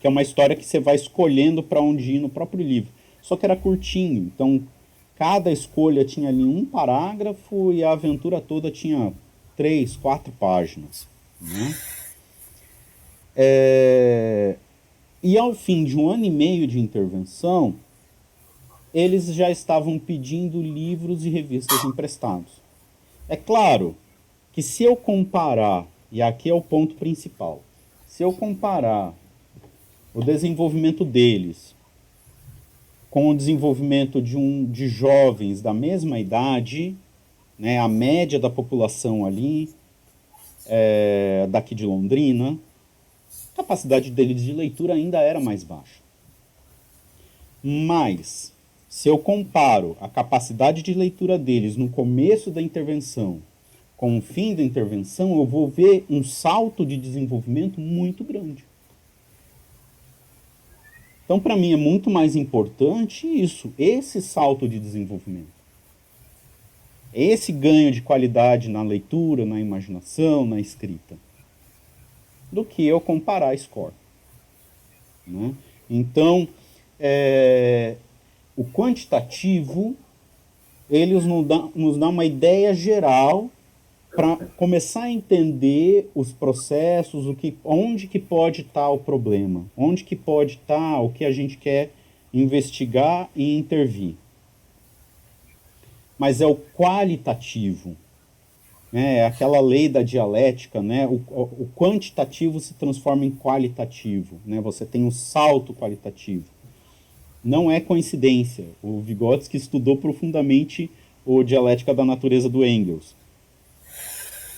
que é uma história que você vai escolhendo para onde ir no próprio livro. Só que era curtinho, então cada escolha tinha ali um parágrafo e a aventura toda tinha 3, 4 páginas, né? E ao fim de 1 ano e meio de intervenção, eles já estavam pedindo livros e revistas emprestados. É claro que se eu comparar, e aqui é o ponto principal, se eu comparar o desenvolvimento deles com o desenvolvimento de jovens da mesma idade, né, a média da população ali, daqui de Londrina, a capacidade deles de leitura ainda era mais baixa. Mas, se eu comparo a capacidade de leitura deles no começo da intervenção com o fim da intervenção, eu vou ver um salto de desenvolvimento muito grande. Então, para mim, é muito mais importante isso, esse salto de desenvolvimento. Esse ganho de qualidade na leitura, na imaginação, na escrita, do que eu comparar a score. Né? Então, o quantitativo, ele nos dá uma ideia geral para começar a entender os processos, onde que pode estar o problema, onde que pode estar o que a gente quer investigar e intervir. Mas é o qualitativo, né? É aquela lei da dialética, né? O quantitativo se transforma em qualitativo, né? Você tem um salto qualitativo. Não é coincidência. O Vygotsky estudou profundamente o Dialética da Natureza do Engels.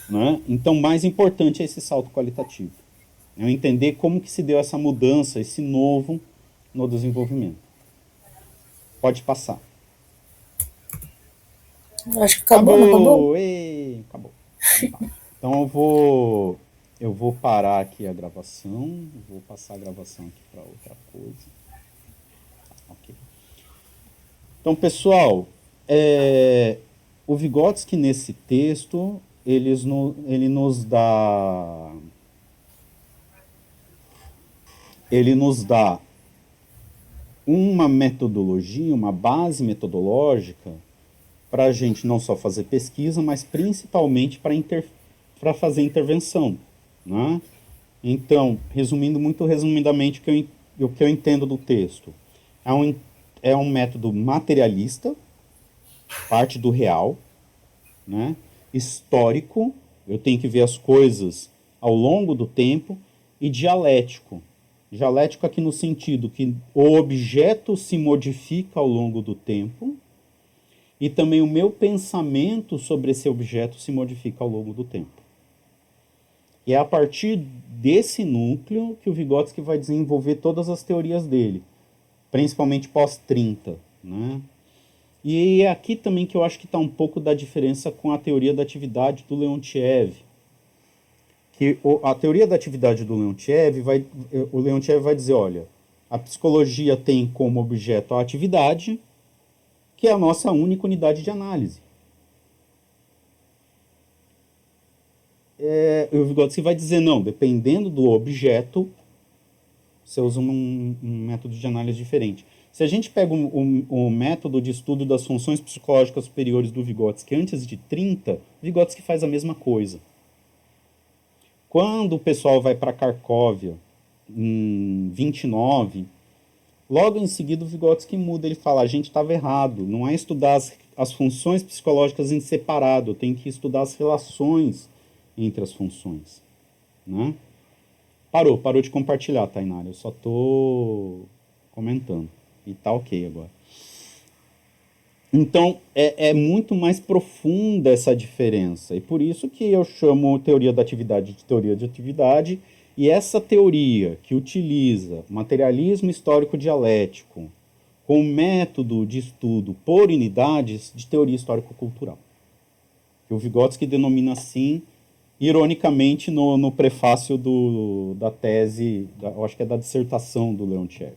Né? Então, mais importante é esse salto qualitativo. É entender como que se deu essa mudança, esse novo no desenvolvimento. Pode passar. Acho que acabou, não acabou? Acabou. Então eu vou parar aqui a gravação, vou passar a gravação aqui para outra coisa. Ok. Então, pessoal, o Vygotsky nesse texto ele nos dá uma metodologia, uma base metodológica para a gente não só fazer pesquisa, mas principalmente para fazer intervenção. Né? Então, resumindo muito resumidamente o que eu entendo do texto, é um método materialista, parte do real, né? Histórico, eu tenho que ver as coisas ao longo do tempo, e dialético. Dialético aqui no sentido que o objeto se modifica ao longo do tempo e também o meu pensamento sobre esse objeto se modifica ao longo do tempo. E é a partir desse núcleo que o Vygotsky vai desenvolver todas as teorias dele, principalmente pós-30. Né? E é aqui também que eu acho que está um pouco da diferença com a teoria da atividade do Leontiev. Que a teoria da atividade do Leontiev o Leontiev vai dizer, olha, a psicologia tem como objeto a atividade, que é a nossa única unidade de análise. O Vygotsky vai dizer, não, dependendo do objeto, você usa um método de análise diferente. Se a gente pega o método de estudo das funções psicológicas superiores do Vygotsky antes de 30, Vygotsky faz a mesma coisa. Quando o pessoal vai para Cracóvia, em 29, logo em seguida o Vygotsky muda, ele fala, a gente estava errado, não é estudar as funções psicológicas em separado, eu tenho que estudar as relações entre as funções. Né? Parou de compartilhar, Tainara, eu só estou comentando, e tá ok agora. Então, é muito mais profunda essa diferença. E por isso que eu chamo teoria da atividade de teoria de atividade. E essa teoria que utiliza materialismo histórico dialético com método de estudo por unidades de teoria histórico-cultural. Que o Vygotsky denomina assim, ironicamente, no prefácio da tese, eu acho que é da dissertação do Leontiev.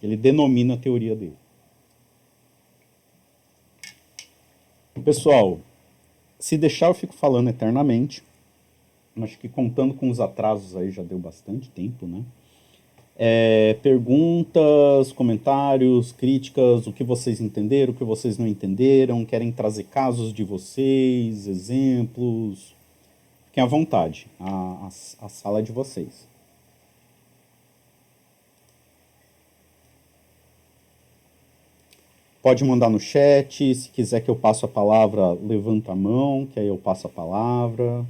Ele denomina a teoria dele. Pessoal, se deixar eu fico falando eternamente. Acho que contando com os atrasos aí já deu bastante tempo, né? Perguntas, comentários, críticas, o que vocês entenderam, o que vocês não entenderam, querem trazer casos de vocês, exemplos. Fiquem à vontade, a sala é de vocês. Pode mandar no chat, se quiser que eu passe a palavra, levanta a mão, que aí eu passo a palavra.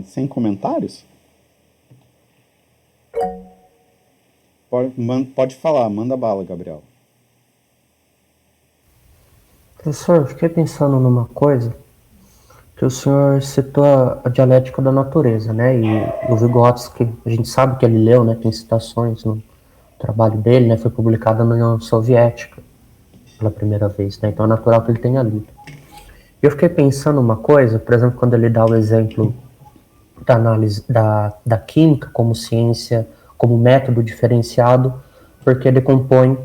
Sem comentários? Pode falar, manda bala, Gabriel. Professor, eu fiquei pensando numa coisa que o senhor citou a dialética da natureza, né? E o Vygotsky, a gente sabe que ele leu, né? Tem citações no trabalho dele, né? Foi publicado na União Soviética pela primeira vez, né? Então é natural que ele tenha lido. E eu fiquei pensando uma coisa, por exemplo, quando ele dá o exemplo da análise da química como ciência, como método diferenciado, porque ele compõe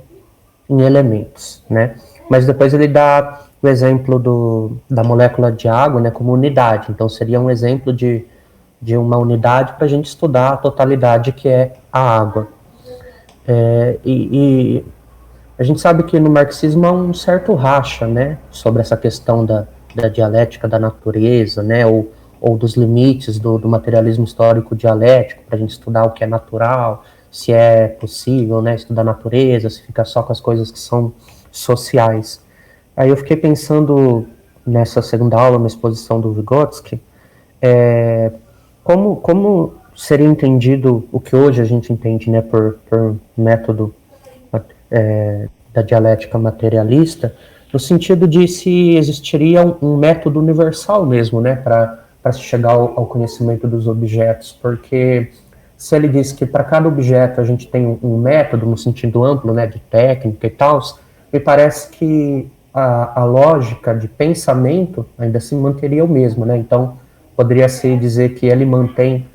em elementos, né? Mas depois ele dá o exemplo da molécula de água, né, como unidade. Então seria um exemplo de uma unidade para a gente estudar a totalidade que é a água. E a gente sabe que no marxismo há um certo racha, né, sobre essa questão da dialética da natureza, né, ou dos limites do materialismo histórico dialético, para a gente estudar o que é natural, se é possível, né, estudar a natureza, se fica só com as coisas que são sociais. Aí eu fiquei pensando nessa segunda aula, na exposição do Vygotsky, como seria entendido o que hoje a gente entende, né, por método da dialética materialista, no sentido de se existiria um método universal mesmo, né, para se chegar ao conhecimento dos objetos, porque se ele diz que para cada objeto a gente tem um método no sentido amplo, né, de técnica e tal, me parece que a lógica de pensamento ainda se manteria o mesmo, né? Então poderia-se dizer que ele mantém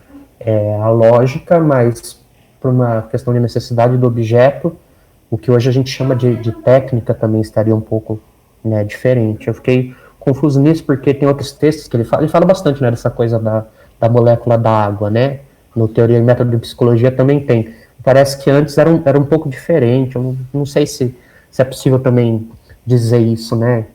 a lógica, mas por uma questão de necessidade do objeto, o que hoje a gente chama de técnica também estaria um pouco, né, diferente. Eu fiquei confuso nisso porque tem outros textos que ele fala bastante, né, dessa coisa da molécula da água, né? No Teoria e Método de Psicologia também tem. Parece que antes era um pouco diferente. Eu não sei se é possível também dizer isso, né?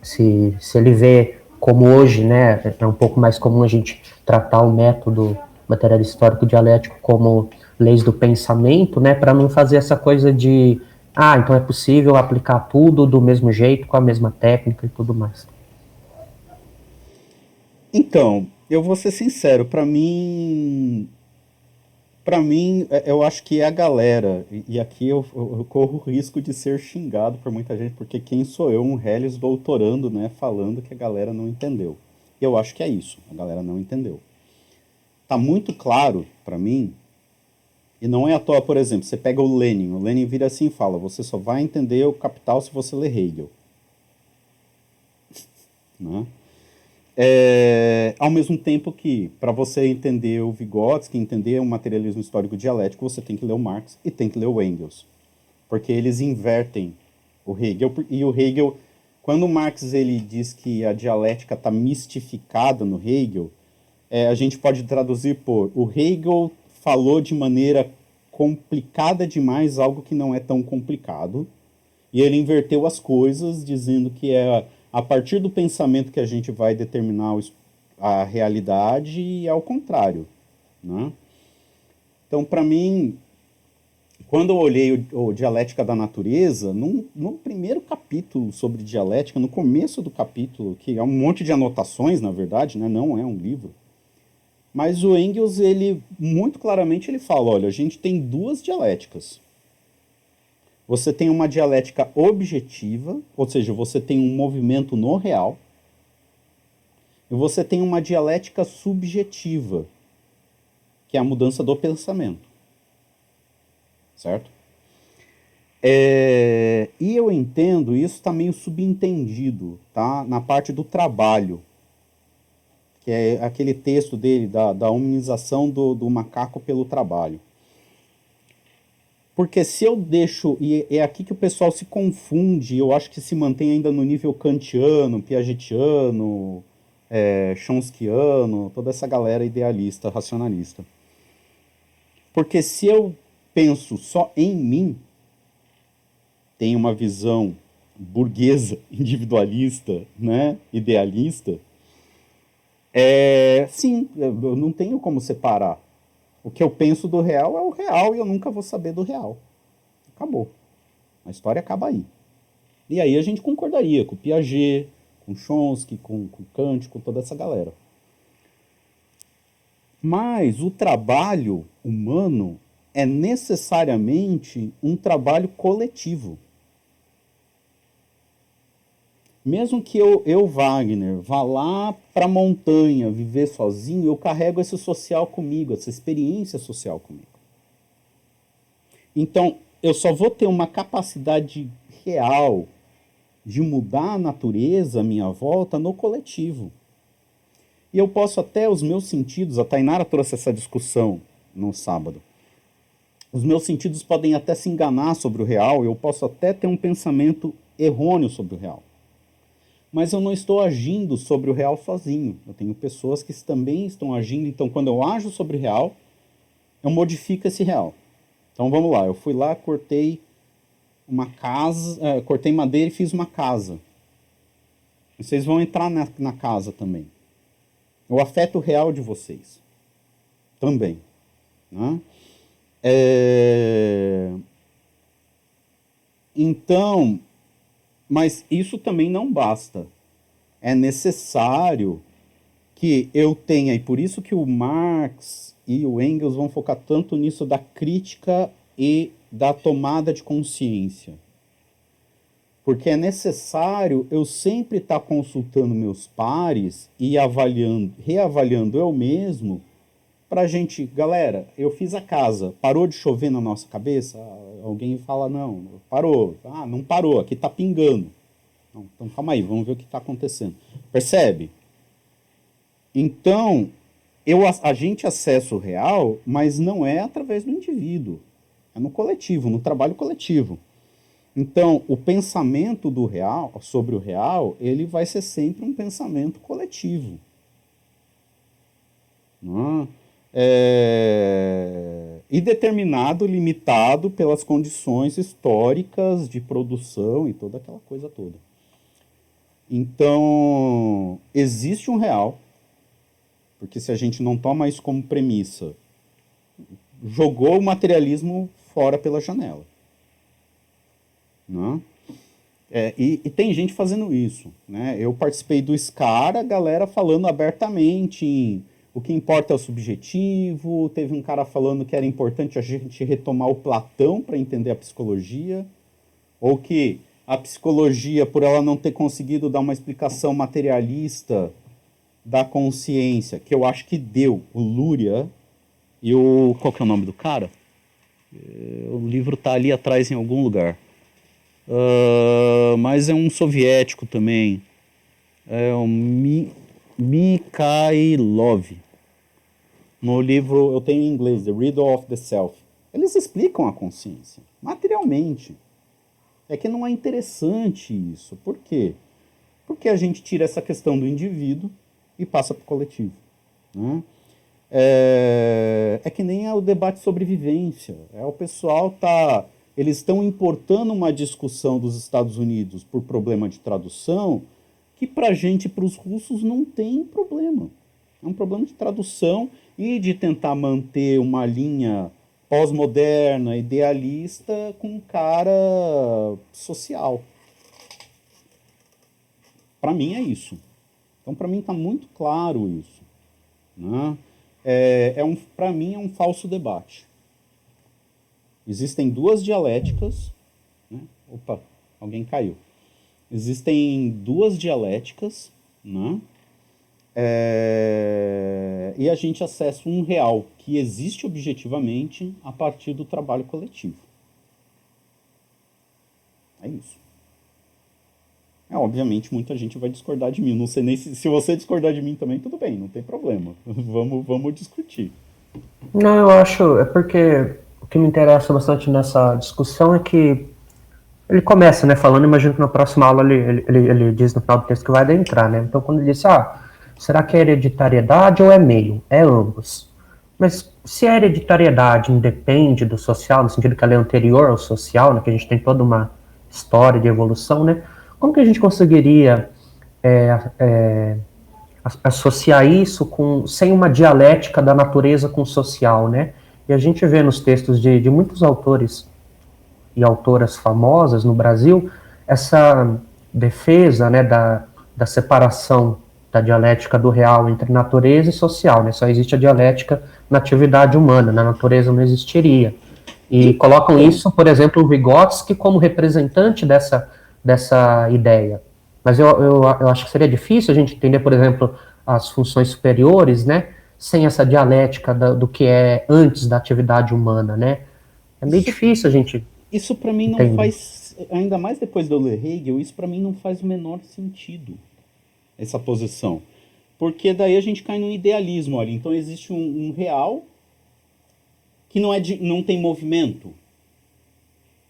Se ele vê como hoje, né, é um pouco mais comum a gente tratar o método materialista histórico dialético como leis do pensamento, né, para não fazer essa coisa de, então é possível aplicar tudo do mesmo jeito, com a mesma técnica e tudo mais. Então, eu vou ser sincero, eu acho que é a galera, e aqui eu corro o risco de ser xingado por muita gente, porque quem sou eu, um Helles doutorando, né, falando que a galera não entendeu. Eu acho que é isso, a galera não entendeu. Tá muito claro para mim, e não é à toa, por exemplo, você pega o Lenin vira assim e fala, você só vai entender o Capital se você ler Hegel. Né? Ao mesmo tempo que, para você entender o Vygotsky, entender o materialismo histórico dialético, você tem que ler o Marx e tem que ler o Engels. Porque eles invertem o Hegel. E o Hegel, quando o Marx ele diz que a dialética está mistificada no Hegel, a gente pode traduzir por o Hegel falou de maneira complicada demais algo que não é tão complicado. E ele inverteu as coisas, dizendo que é a partir do pensamento que a gente vai determinar a realidade e ao contrário. Né? Então, para mim, quando eu olhei o Dialética da Natureza, no primeiro capítulo sobre dialética, no começo do capítulo, que é um monte de anotações, na verdade, né? Não é um livro, mas o Engels, ele muito claramente ele fala, olha, a gente tem duas dialéticas. Você tem uma dialética objetiva, ou seja, você tem um movimento no real, e você tem uma dialética subjetiva, que é a mudança do pensamento. Certo? E eu entendo, isso está meio subentendido, tá? Na parte do trabalho, que é aquele texto dele, da humanização do macaco pelo trabalho. Porque se eu deixo, e é aqui que o pessoal se confunde, eu acho que se mantém ainda no nível kantiano, piagetiano, chomskiano, toda essa galera idealista, racionalista. Porque se eu penso só em mim, tenho uma visão burguesa, individualista, né, idealista, sim, eu não tenho como separar. O que eu penso do real é o real e eu nunca vou saber do real. Acabou. A história acaba aí. E aí a gente concordaria com o Piaget, com Chomsky, com Kant, com toda essa galera. Mas o trabalho humano é necessariamente um trabalho coletivo. Mesmo que eu, Wagner, vá lá para a montanha viver sozinho, eu carrego esse social comigo, essa experiência social comigo. Então, eu só vou ter uma capacidade real de mudar a natureza à minha volta no coletivo. E eu posso até, os meus sentidos, a Tainara trouxe essa discussão no sábado, os meus sentidos podem até se enganar sobre o real, eu posso até ter um pensamento errôneo sobre o real. Mas eu não estou agindo sobre o real sozinho. Eu tenho pessoas que também estão agindo. Então, quando eu ajo sobre o real, eu modifico esse real. Então, vamos lá. Eu fui lá, cortei uma casa, cortei madeira e fiz uma casa. Vocês vão entrar na casa também. Eu afeto o real de vocês. Também. Né? Então... Mas isso também não basta. É necessário que eu tenha, e por isso que o Marx e o Engels vão focar tanto nisso da crítica e da tomada de consciência. Porque é necessário eu sempre estar consultando meus pares e reavaliando eu mesmo, para a gente, galera, eu fiz a casa, parou de chover na nossa cabeça? Alguém fala, não, parou. Ah, não parou, aqui está pingando. Não, então calma aí, vamos ver o que está acontecendo. Percebe? Então, a gente acessa o real, mas não é através do indivíduo. É no coletivo, no trabalho coletivo. Então, o pensamento do real, sobre o real, ele vai ser sempre um pensamento coletivo. Não é? E determinado, limitado pelas condições históricas de produção e toda aquela coisa toda. Então, existe um real, porque se a gente não toma isso como premissa, jogou o materialismo fora pela janela. Não? E tem gente fazendo isso. Né? Eu participei do SCAR, a galera falando abertamente em o que importa é o subjetivo, teve um cara falando que era importante a gente retomar o Platão para entender a psicologia, ou que a psicologia, por ela não ter conseguido dar uma explicação materialista da consciência, que eu acho que deu, o Luria, e o... qual que é o nome do cara? O livro está ali atrás em algum lugar. Mas é um soviético também. É o Mikhailov. No livro, eu tenho em inglês, The Riddle of the Self. Eles explicam a consciência, materialmente. É que não é interessante isso. Por quê? Porque a gente tira essa questão do indivíduo e passa para o coletivo. Né? É que nem o debate sobre vivência. O pessoal eles estão importando uma discussão dos Estados Unidos por problema de tradução que para a gente, para os russos, não tem problema. É um problema de tradução e de tentar manter uma linha pós-moderna, idealista, com cara social. Para mim é isso. Então, para mim está muito claro isso. Né? Para mim é um falso debate. Existem duas dialéticas. Né? Opa, alguém caiu. Existem duas dialéticas, né? E a gente acessa um real que existe objetivamente a partir do trabalho coletivo. É isso. Obviamente, muita gente vai discordar de mim. Não sei nem se você discordar de mim também, tudo bem, não tem problema. Vamos discutir. Não, eu acho... É porque o que me interessa bastante nessa discussão é que ele começa, né, falando, imagino que na próxima aula ele diz no final do texto que vai adentrar, né? Então, quando ele diz, será que é hereditariedade ou é meio? É ambos. Mas se a hereditariedade independe do social, no sentido que ela é anterior ao social, né, que a gente tem toda uma história de evolução, né? Como que a gente conseguiria associar isso sem uma dialética da natureza com o social, né? E a gente vê nos textos de muitos autores e autoras famosas no Brasil, essa defesa, né, da separação da dialética do real entre natureza e social, né? Só existe a dialética na atividade humana, na natureza não existiria. E colocam isso, por exemplo, o Vygotsky como representante dessa ideia. Mas eu acho que seria difícil a gente entender, por exemplo, as funções superiores, né, sem essa dialética do que é antes da atividade humana, né? É meio difícil a gente Isso para mim não entender. faz, ainda mais depois de eu ler Hegel, isso para mim não faz o menor sentido, essa posição. Porque daí a gente cai num idealismo, olha, então existe um real que não tem movimento.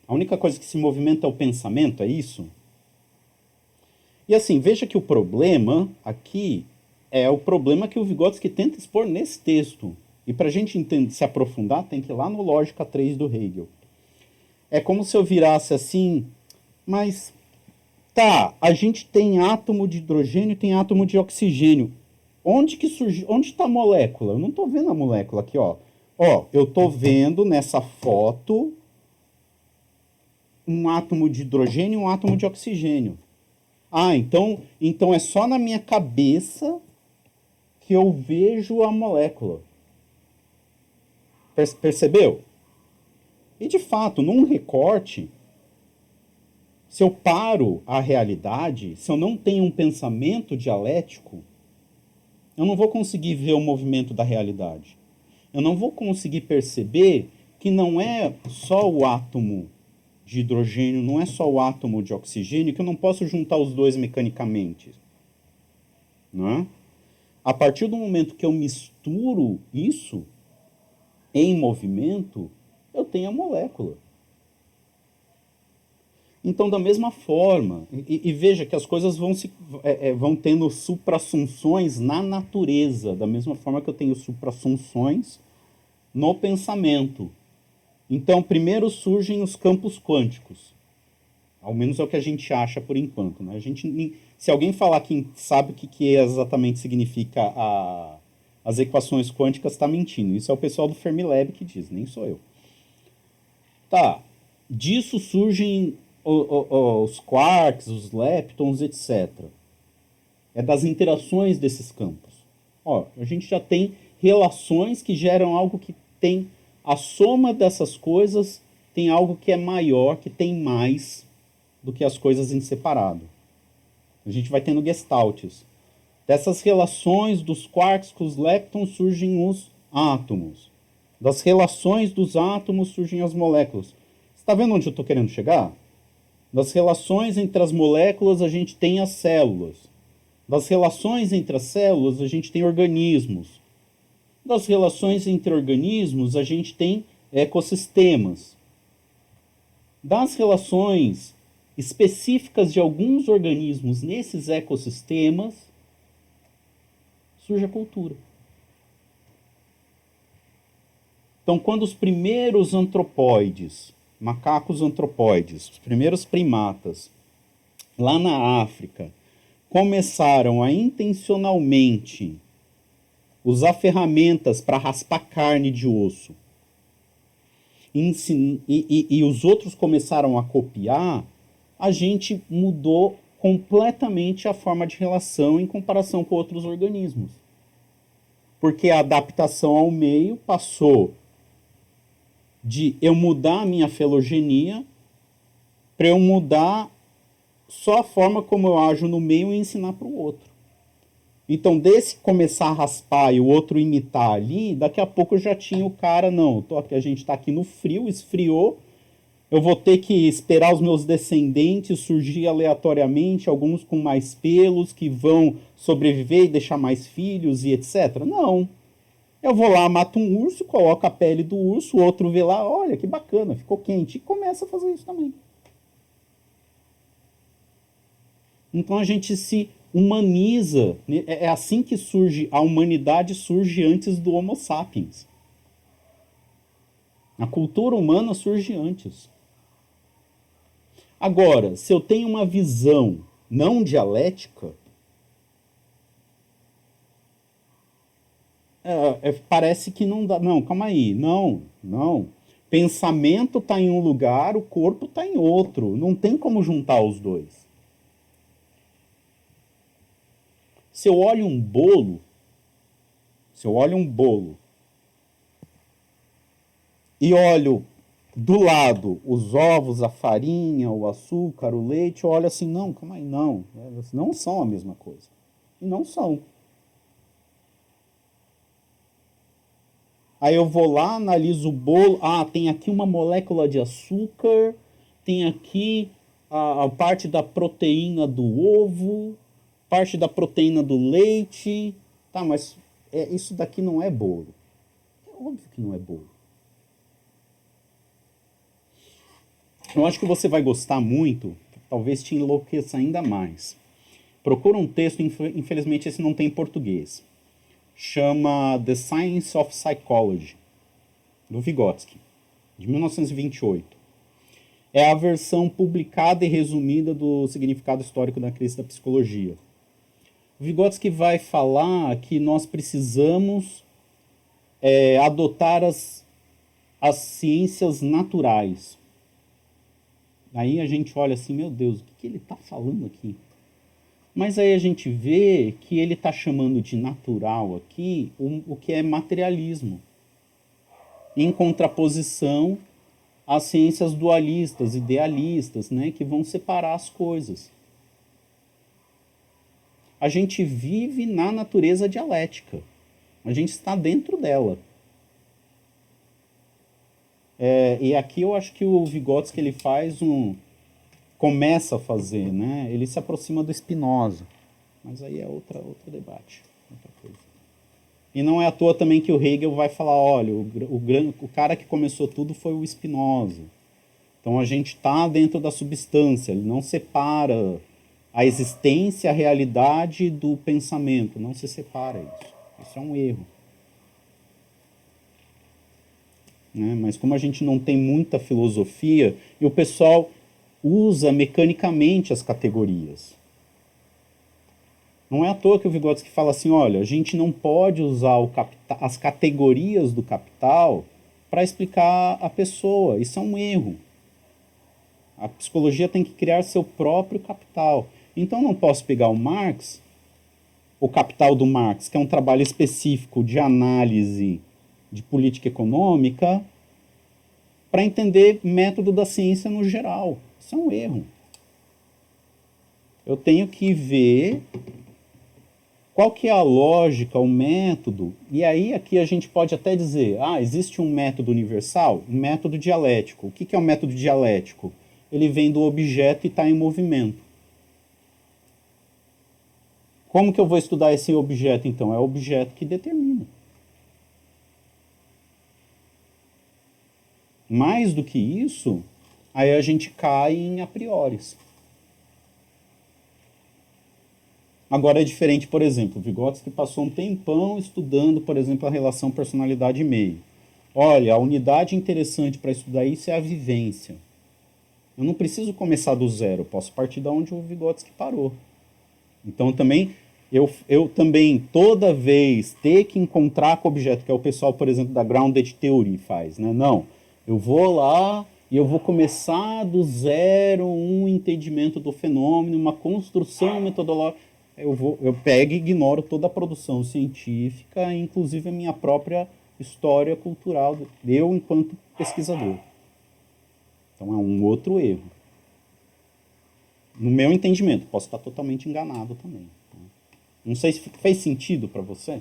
A única coisa que se movimenta é o pensamento, é isso? E assim, veja que o problema aqui é o problema que o Vygotsky tenta expor nesse texto. E para a gente se aprofundar, tem que ir lá no Lógica 3 do Hegel. É como se eu virasse assim, mas tá, a gente tem átomo de hidrogênio e tem átomo de oxigênio. Onde que surge, onde está a molécula? Eu não estou vendo a molécula aqui, ó. Ó, eu estou vendo nessa foto um átomo de hidrogênio e um átomo de oxigênio. Ah, então é só na minha cabeça que eu vejo a molécula. Percebeu? E de fato, num recorte, se eu paro a realidade, se eu não tenho um pensamento dialético, eu não vou conseguir ver o movimento da realidade. Eu não vou conseguir perceber que não é só o átomo de hidrogênio, não é só o átomo de oxigênio, que eu não posso juntar os dois mecanicamente. Não é? A partir do momento que eu misturo isso em movimento, eu tenho a molécula. Então, da mesma forma, e veja que as coisas vão tendo suprassunções na natureza, da mesma forma que eu tenho suprassunções no pensamento. Então, primeiro surgem os campos quânticos. Ao menos é o que a gente acha por enquanto. Né? Se alguém falar que sabe o que exatamente significa as equações quânticas, está mentindo. Isso é o pessoal do Fermilab que diz, nem sou eu. Tá, disso surgem os quarks, os leptons, etc. É das interações desses campos. Ó, a gente já tem relações que geram algo que tem a soma dessas coisas, tem algo que é maior, que tem mais do que as coisas em separado. A gente vai tendo gestaltes. Dessas relações dos quarks com os leptons surgem os átomos. Das relações dos átomos surgem as moléculas. Você está vendo onde eu estou querendo chegar? Das relações entre as moléculas a gente tem as células. Das relações entre as células a gente tem organismos. Das relações entre organismos a gente tem ecossistemas. Das relações específicas de alguns organismos nesses ecossistemas surge a cultura. Então, quando os primeiros antropóides, macacos antropóides, os primeiros primatas, lá na África, começaram a intencionalmente usar ferramentas para raspar carne de osso, e os outros começaram a copiar, a gente mudou completamente a forma de relação em comparação com outros organismos. Porque a adaptação ao meio passou de eu mudar a minha filogenia para eu mudar só a forma como eu ajo no meio e ensinar para o outro. Então, desse começar a raspar e o outro imitar ali, daqui a pouco eu já tinha o cara, não, a gente está aqui no frio, esfriou, eu vou ter que esperar os meus descendentes surgir aleatoriamente, alguns com mais pelos, que vão sobreviver e deixar mais filhos e etc. Não. Eu vou lá, mato um urso, coloco a pele do urso, o outro vê lá, olha que bacana, ficou quente, e começa a fazer isso também. Então a gente se humaniza, é assim que surge, a humanidade surge antes do Homo sapiens. A cultura humana surge antes. Agora, se eu tenho uma visão não dialética, parece que não dá. Não, calma aí. Não. Pensamento está em um lugar, o corpo está em outro. Não tem como juntar os dois. Se eu olho um bolo e olho do lado, os ovos, a farinha, o açúcar, o leite, eu olho assim, não, calma aí, não. Elas não são a mesma coisa. E não são. Aí eu vou lá, analiso o bolo. Ah, tem aqui uma molécula de açúcar, tem aqui a parte da proteína do ovo, parte da proteína do leite. Tá, mas isso daqui não é bolo. É óbvio que não é bolo. Eu acho que você vai gostar muito, talvez te enlouqueça ainda mais. Procura um texto, infelizmente esse não tem em português. Chama The Science of Psychology, do Vygotsky, de 1928. É a versão publicada e resumida do significado histórico da crise da psicologia. O Vygotsky vai falar que nós precisamos adotar as ciências naturais. Aí a gente olha assim, meu Deus, o que ele está falando aqui? Mas aí a gente vê que ele está chamando de natural aqui o que é materialismo, em contraposição às ciências dualistas, idealistas, né, que vão separar as coisas. A gente vive na natureza dialética, a gente está dentro dela. E aqui eu acho que o Vygotsky ele começa a fazer, né? Ele se aproxima do Spinoza, mas aí é outro debate, outra coisa. E não é à toa também que o Hegel vai falar, olha, o cara que começou tudo foi o Spinoza. Então a gente está dentro da substância, ele não separa a existência, a realidade do pensamento, não se separa isso. Isso é um erro. Né? Mas como a gente não tem muita filosofia, e o pessoal usa mecanicamente as categorias. Não é à toa que o Vygotsky fala assim, olha, a gente não pode usar as categorias do capital para explicar a pessoa. Isso é um erro. A psicologia tem que criar seu próprio capital. Então não posso pegar o Marx, o Capital do Marx, que é um trabalho específico de análise de política econômica, para entender método da ciência no geral. Isso é um erro. Eu tenho que ver qual que é a lógica, o método, e aí aqui a gente pode até dizer, existe um método universal, um método dialético. O que é um método dialético? Ele vem do objeto e está em movimento. Como que eu vou estudar esse objeto, então? É o objeto que determina. Mais do que isso, aí a gente cai em a prioris. Agora é diferente, por exemplo, o Vygotsky passou um tempão estudando, por exemplo, a relação personalidade e meio. Olha, a unidade interessante para estudar isso é a vivência. Eu não preciso começar do zero, eu posso partir de onde o Vygotsky parou. Então também, eu também, toda vez, ter que encontrar com o objeto, que é o pessoal, por exemplo, da Grounded Theory faz, né? Não, eu vou lá e eu vou começar do zero um entendimento do fenômeno, uma construção metodológica. Eu pego e ignoro toda a produção científica, inclusive a minha própria história cultural, eu enquanto pesquisador. Então é um outro erro. No meu entendimento, posso estar totalmente enganado também. Não sei se fez sentido para você.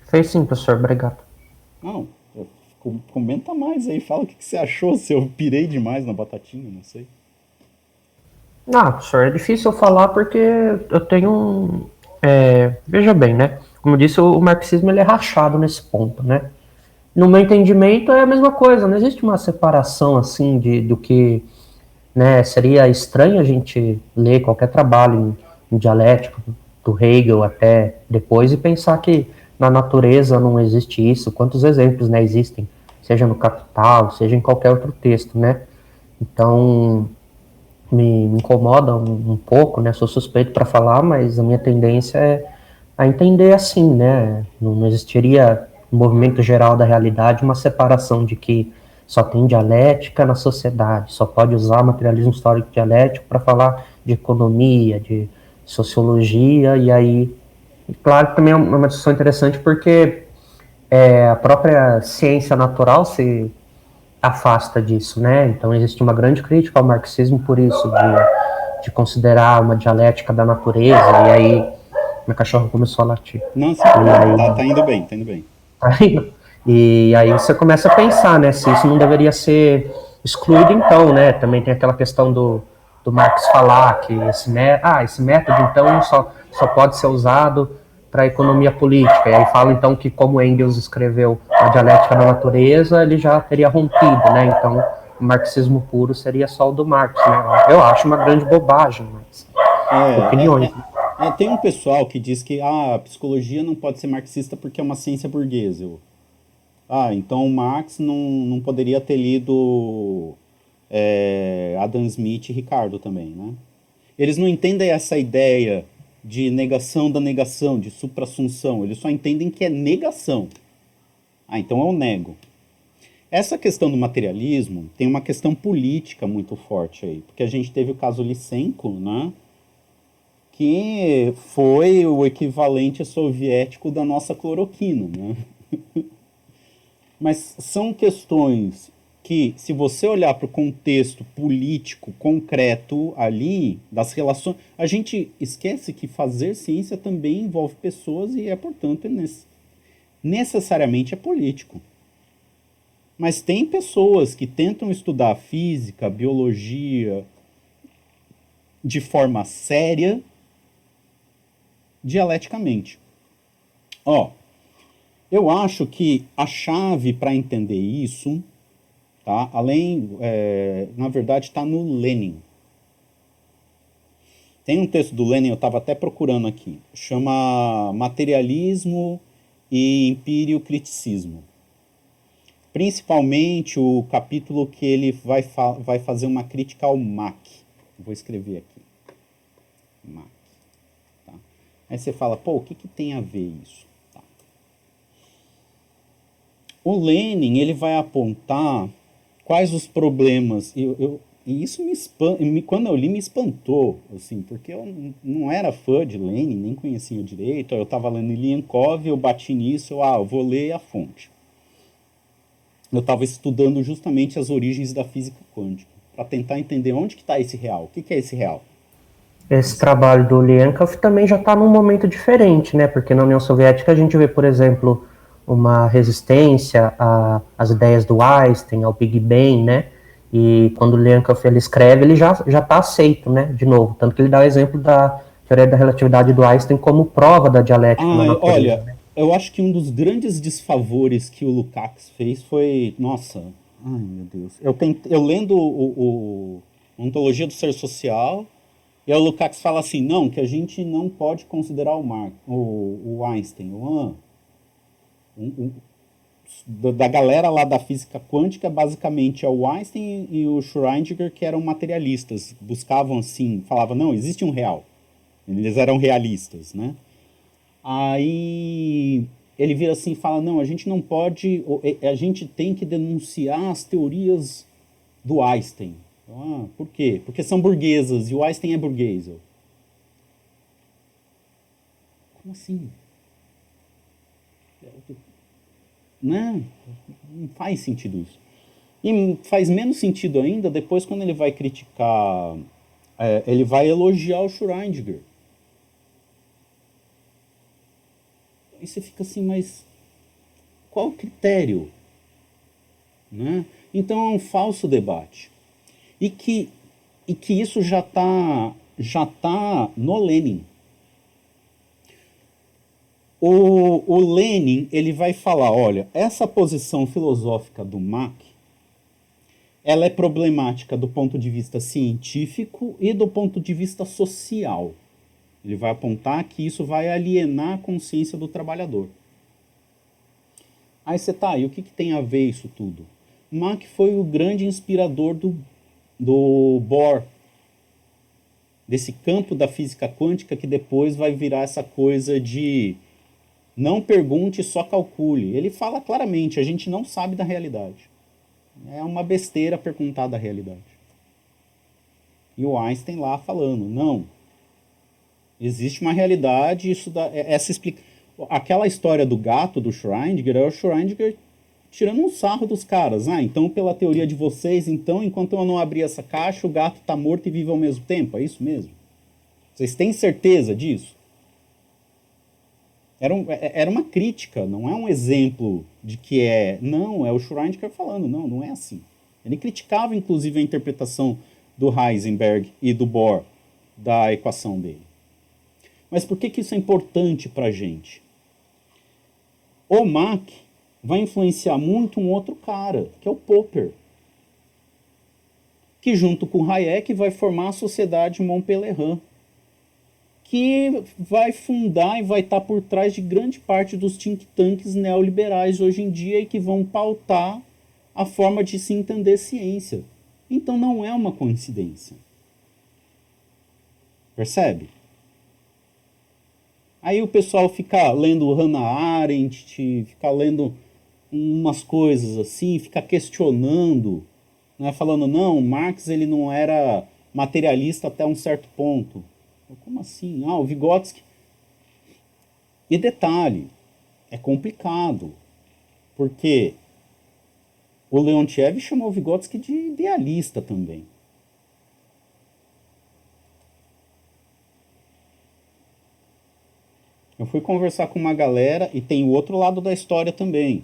Fez sim, professor, obrigado. Não, comenta mais aí, fala o que você achou, se eu pirei demais na batatinha, não sei. Professor, é difícil eu falar porque eu tenho veja bem, né? Como eu disse, o marxismo ele é rachado nesse ponto, né? No meu entendimento é a mesma coisa, não existe uma separação assim do que, né, seria estranho a gente ler qualquer trabalho em dialético, do Hegel até depois, e pensar que na natureza não existe isso. Quantos exemplos, né, existem, seja no Capital, seja em qualquer outro texto, né? Então me incomoda um pouco, né? Sou suspeito para falar, mas a minha tendência é a entender assim, né? Não existiria no movimento geral da realidade uma separação de que só tem dialética na sociedade, só pode usar materialismo histórico dialético para falar de economia, de sociologia, e aí, claro que também é uma discussão interessante porque a própria ciência natural se afasta disso, né? Então existe uma grande crítica ao marxismo por isso, de considerar uma dialética da natureza, e aí meu cachorro começou a latir. Não, sem problema, tá indo bem, tá indo bem. Aí, e aí você começa a pensar, né, se isso não deveria ser excluído então, né? Também tem aquela questão do Marx falar que esse método então só pode ser usado para a economia política. E aí fala então que como Engels escreveu a dialética da natureza, ele já teria rompido, né? Então o marxismo puro seria só o do Marx, né? Eu acho uma grande bobagem, mas opiniões. Tem um pessoal que diz que a psicologia não pode ser marxista porque é uma ciência burguesa. Então Marx não poderia ter lido Adam Smith e Ricardo também, né? Eles não entendem essa ideia de negação da negação, de suprassunção. Eles só entendem que é negação. Então eu nego. Essa questão do materialismo tem uma questão política muito forte aí, porque a gente teve o caso Lysenko, né? Que foi o equivalente soviético da nossa cloroquina, né? Mas são questões que, se você olhar para o contexto político concreto ali, das relações, a gente esquece que fazer ciência também envolve pessoas e portanto, necessariamente é político. Mas tem pessoas que tentam estudar física, biologia, de forma séria, dialeticamente. Eu acho que a chave para entender isso, tá? Na verdade, está no Lenin. Tem um texto do Lenin, eu estava até procurando aqui, chama Materialismo e Empírio-Criticismo. Principalmente o capítulo que ele vai fazer uma crítica ao Mach. Vou escrever aqui. Mach. Tá? Aí você fala, o que tem a ver isso? Tá. O Lenin, ele vai apontar quais os problemas. E isso quando eu li, me espantou, assim, porque eu não era fã de Lenin, nem conhecia direito. Eu estava lendo Ilienkov, eu bati nisso, eu vou ler a fonte. Eu estava estudando justamente as origens da física quântica, para tentar entender onde que está esse real, o que é esse real. Esse trabalho do Lenkov também já está num momento diferente, né? Porque na União Soviética a gente vê, por exemplo, uma resistência às ideias do Einstein, ao Big Bang, né? E quando o Lenkov ele escreve, ele já está aceito, né? De novo, tanto que ele dá o exemplo da teoria da relatividade do Einstein como prova da dialética na natureza. Olha, né? Eu acho que um dos grandes desfavores que o Lukács fez foi, nossa, ai meu Deus, eu lendo o Ontologia do Ser Social, e aí o Lukács fala assim, não, que a gente não pode considerar o Einstein, da galera lá da física quântica, basicamente é o Einstein e o Schrödinger, que eram materialistas, buscavam assim, falavam, não, existe um real, eles eram realistas, né? Aí ele vira assim e fala, não, a gente não pode, a gente tem que denunciar as teorias do Einstein. Por quê? Porque são burguesas e o Einstein é burguês. Como assim? Não faz sentido isso. E faz menos sentido ainda depois quando ele vai criticar, ele vai elogiar o Schrödinger. E você fica assim, mas qual o critério? Né? Então é um falso debate. E que isso já tá no Lenin. O Lenin ele vai falar, olha, essa posição filosófica do Mach, ela é problemática do ponto de vista científico e do ponto de vista social. Ele vai apontar que isso vai alienar a consciência do trabalhador. Aí você e o que tem a ver isso tudo? Mach foi o grande inspirador do Bohr, desse campo da física quântica que depois vai virar essa coisa de não pergunte, só calcule. Ele fala claramente, a gente não sabe da realidade. É uma besteira perguntar da realidade. E o Einstein lá falando, não, existe uma realidade, essa explica. Aquela história do gato do Schrödinger é o Schrödinger tirando um sarro dos caras. Ah, então pela teoria de vocês, então enquanto eu não abrir essa caixa, o gato tá morto e vive ao mesmo tempo. É isso mesmo? Vocês têm certeza disso? Era uma crítica, não é um exemplo de que é... Não, é o Schrödinger falando, não, não é assim. Ele criticava, inclusive, a interpretação do Heisenberg e do Bohr da equação dele. Mas por que isso é importante para a gente? O Mach vai influenciar muito um outro cara, que é o Popper, que junto com Hayek vai formar a Sociedade Mont-Pelerin, que vai fundar e vai estar por trás de grande parte dos think tanks neoliberais hoje em dia e que vão pautar a forma de se entender ciência. Então não é uma coincidência. Percebe? Aí o pessoal fica lendo Hannah Arendt, fica lendo umas coisas assim, fica questionando, né, falando, não, Marx ele não era materialista até um certo ponto. Como assim? Ah, o Vygotsky... E detalhe, é complicado, porque o Leontiev chamou o Vygotsky de idealista também. Eu fui conversar com uma galera e tem o outro lado da história também.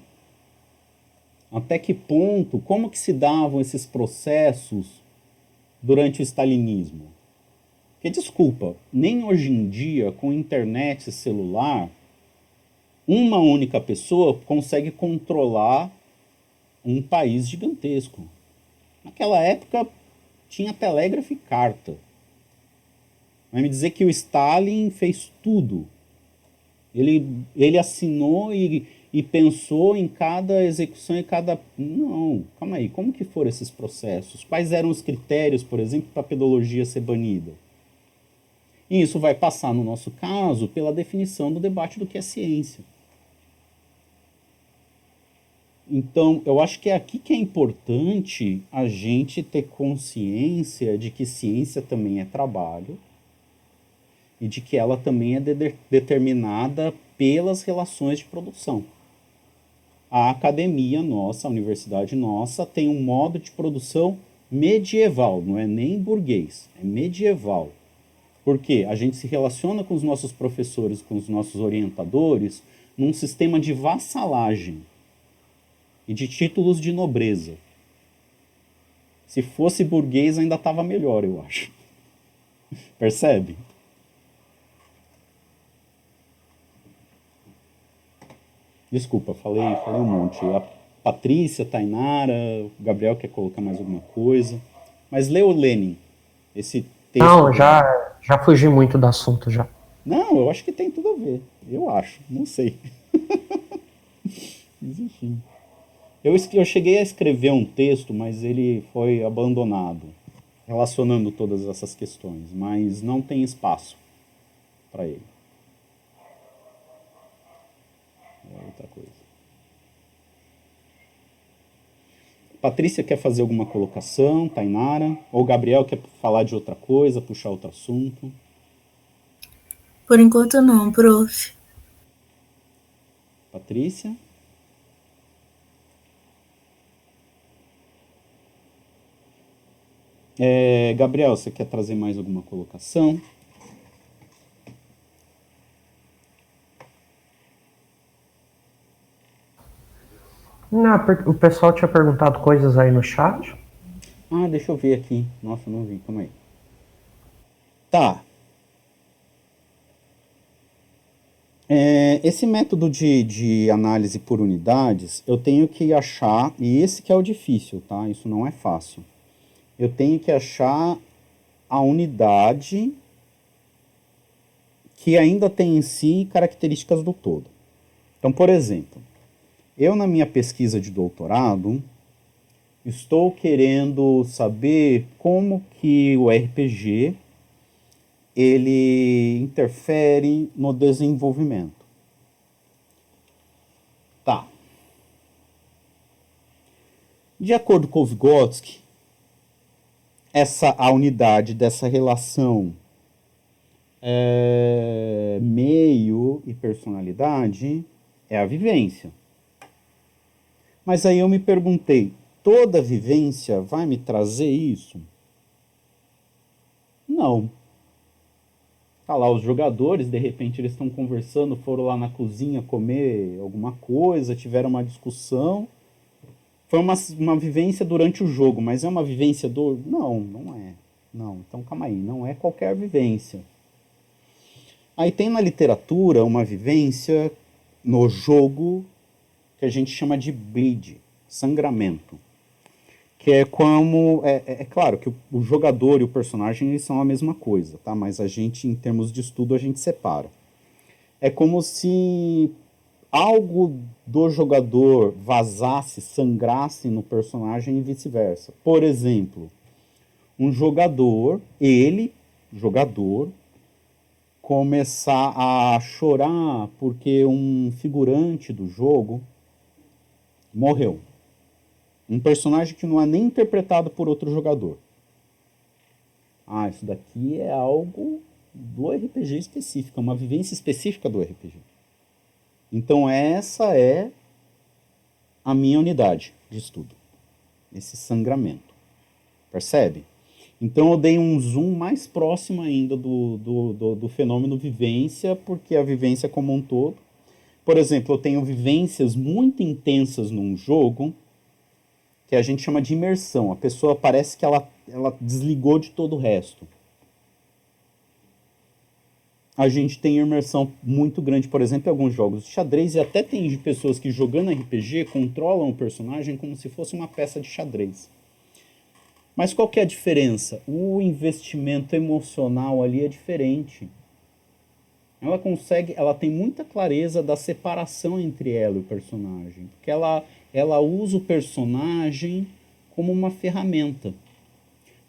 Até que ponto, como que se davam esses processos durante o stalinismo? Porque, desculpa, nem hoje em dia, com internet e celular, uma única pessoa consegue controlar um país gigantesco. Naquela época, tinha telégrafo e carta. Vai me dizer que o Stalin fez tudo. Ele assinou e pensou em cada execução e cada... Não, calma aí, como que foram esses processos? Quais eram os critérios, por exemplo, para a pedologia ser banida? E isso vai passar, no nosso caso, pela definição do debate do que é ciência. Então, eu acho que é aqui que é importante a gente ter consciência de que ciência também é trabalho e de que ela também é determinada pelas relações de produção. A academia nossa, a universidade nossa, tem um modo de produção medieval, não é nem burguês, é medieval. Por quê? A gente se relaciona com os nossos professores, com os nossos orientadores, num sistema de vassalagem e de títulos de nobreza. Se fosse burguês, ainda estava melhor, eu acho. Percebe? Desculpa, falei um monte. A Patrícia, a Tainara, o Gabriel quer colocar mais alguma coisa. Mas lê o Lenin, esse texto. Não, já fugi muito do assunto já. Não, eu acho que tem tudo a ver. Eu acho, não sei. Mas enfim. Eu cheguei a escrever um texto, mas ele foi abandonado, relacionando todas essas questões, mas não tem espaço para ele. É outra coisa. Patrícia quer fazer alguma colocação, Tainara? Ou o Gabriel quer falar de outra coisa, puxar outro assunto? Por enquanto não, prof. Patrícia? Gabriel, você quer trazer mais alguma colocação? Não, o pessoal tinha perguntado coisas aí no chat. Ah, deixa eu ver aqui. Nossa, não vi, calma aí. Tá. Esse método de análise por unidades, eu tenho que achar, e esse que é o difícil, tá? Isso não é fácil. Eu tenho que achar a unidade que ainda tem em si características do todo. Então, por exemplo, eu na minha pesquisa de doutorado estou querendo saber como que o RPG ele interfere no desenvolvimento. Tá. De acordo com Vygotsky, a unidade dessa relação meio e personalidade é a vivência. Mas aí eu me perguntei, toda vivência vai me trazer isso? Não. Tá lá os jogadores, de repente eles estão conversando, foram lá na cozinha comer alguma coisa, tiveram uma discussão. Foi uma vivência durante o jogo, mas é uma vivência do... Não, não é. Não, então calma aí, não é qualquer vivência. Aí tem na literatura uma vivência no jogo que a gente chama de bleed, sangramento. Que é como... É claro que o jogador e o personagem eles são a mesma coisa, tá? Mas a gente, em termos de estudo, a gente separa. É como se algo do jogador vazasse, sangrasse no personagem e vice-versa. Por exemplo, um jogador, jogador, começar a chorar porque um figurante do jogo morreu. Um personagem que não é nem interpretado por outro jogador. Ah, isso daqui é algo do RPG específico, uma vivência específica do RPG. Então essa é a minha unidade de estudo, esse sangramento. Percebe? Então eu dei um zoom mais próximo ainda do fenômeno vivência, porque a vivência como um todo... Por exemplo, eu tenho vivências muito intensas num jogo que a gente chama de imersão. A pessoa parece que ela desligou de todo o resto. A gente tem imersão muito grande, por exemplo, em alguns jogos de xadrez, e até tem de pessoas que jogando RPG controlam o personagem como se fosse uma peça de xadrez. Mas qual que é a diferença? O investimento emocional ali é diferente. Ela tem muita clareza da separação entre ela e o personagem, porque ela usa o personagem como uma ferramenta.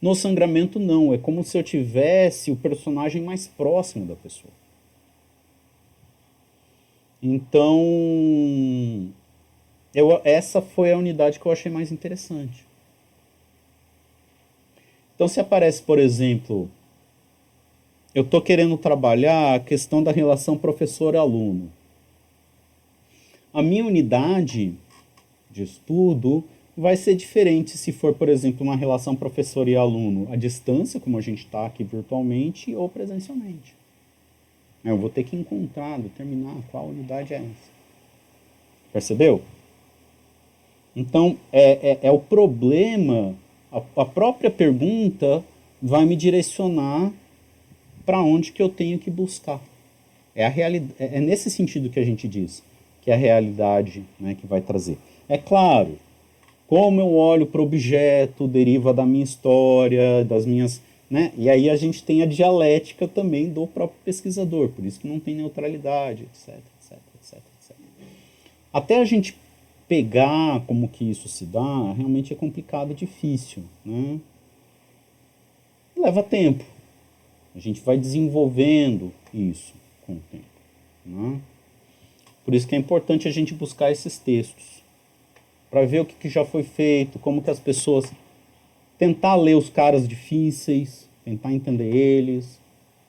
No sangramento não, é como se eu tivesse o personagem mais próximo da pessoa. Então, essa foi a unidade que eu achei mais interessante. Então se aparece, por exemplo, eu estou querendo trabalhar a questão da relação professor-aluno. A minha unidade de estudo vai ser diferente se for, por exemplo, uma relação professor e aluno à distância, como a gente está aqui virtualmente, ou presencialmente. Eu vou ter que encontrar, determinar qual unidade é essa. Percebeu? Então, é o problema, a própria pergunta vai me direcionar para onde que eu tenho que buscar. É nesse sentido que a gente diz, que é a realidade, né, que vai trazer. É claro, como eu olho para o objeto, deriva da minha história, das minhas... Né? E aí a gente tem a dialética também do próprio pesquisador, por isso que não tem neutralidade, etc, etc, etc, etc. Até a gente pegar como que isso se dá, realmente é complicado e difícil. Né? Leva tempo. A gente vai desenvolvendo isso com o tempo. Né? Por isso que é importante a gente buscar esses textos, para ver o que já foi feito, como que as pessoas... Tentar ler os caras difíceis, tentar entender eles.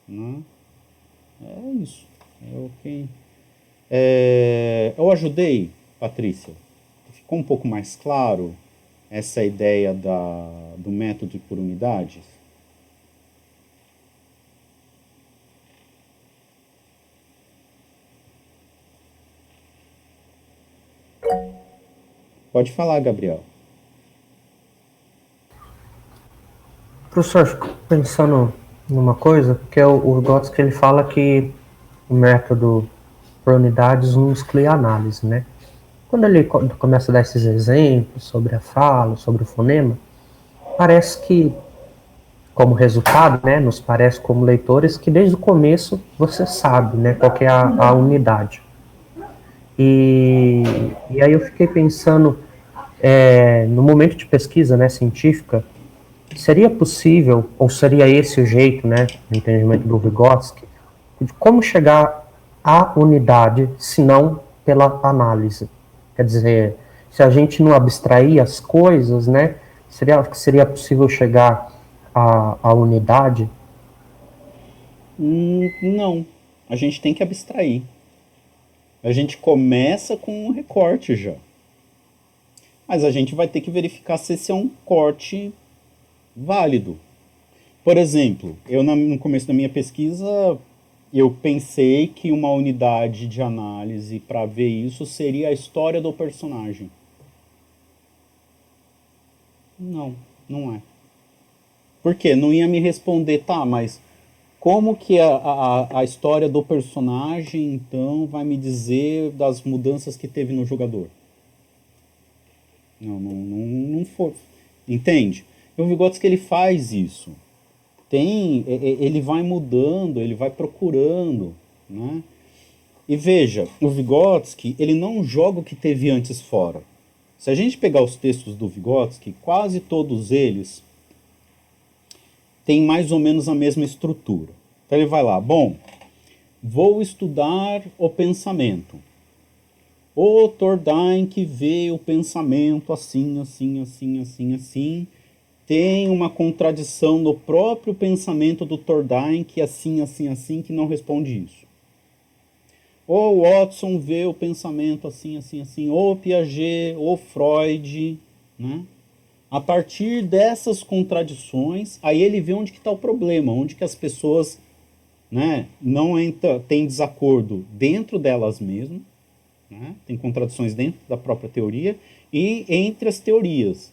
Né? É isso. Eu ajudei, Patrícia? Ficou um pouco mais claro essa ideia do método por unidades? Pode falar, Gabriel. Professor, fico pensando numa coisa, que é o Vygotsky, ele fala que o método por unidades não exclui a análise, né? Quando ele começa a dar esses exemplos sobre a fala, sobre o fonema, parece que, como resultado, né, nos parece como leitores que desde o começo você sabe, né, qual que é a unidade. E aí eu fiquei pensando, no momento de pesquisa, né, científica, seria possível, ou seria esse o jeito, né, no entendimento do Vygotsky, de como chegar à unidade, se não pela análise? Quer dizer, se a gente não abstrair as coisas, né, seria possível chegar à unidade? Não. A gente tem que abstrair. A gente começa com um recorte já. Mas a gente vai ter que verificar se esse é um corte válido. Por exemplo, no começo da minha pesquisa, eu pensei que uma unidade de análise para ver isso seria a história do personagem. Não, não é. Por quê? Não ia me responder, tá, mas como que a história do personagem, então, vai me dizer das mudanças que teve no jogador? Não foi. Entende? E o Vygotsky, ele faz isso. Ele vai mudando, ele vai procurando, né? E veja, o Vygotsky, ele não joga o que teve antes fora. Se a gente pegar os textos do Vygotsky, quase todos eles têm mais ou menos a mesma estrutura. Então ele vai lá, bom, vou estudar o pensamento. O Tordain que vê o pensamento assim, assim, assim, assim, assim, tem uma contradição no próprio pensamento do Tordain que assim, assim, assim, que não responde isso. O Watson vê o pensamento assim, assim, assim, ou Piaget, ou Freud, né? A partir dessas contradições, aí ele vê onde que está o problema, onde que as pessoas, né, não têm desacordo dentro delas mesmas, né? Tem contradições dentro da própria teoria e entre as teorias.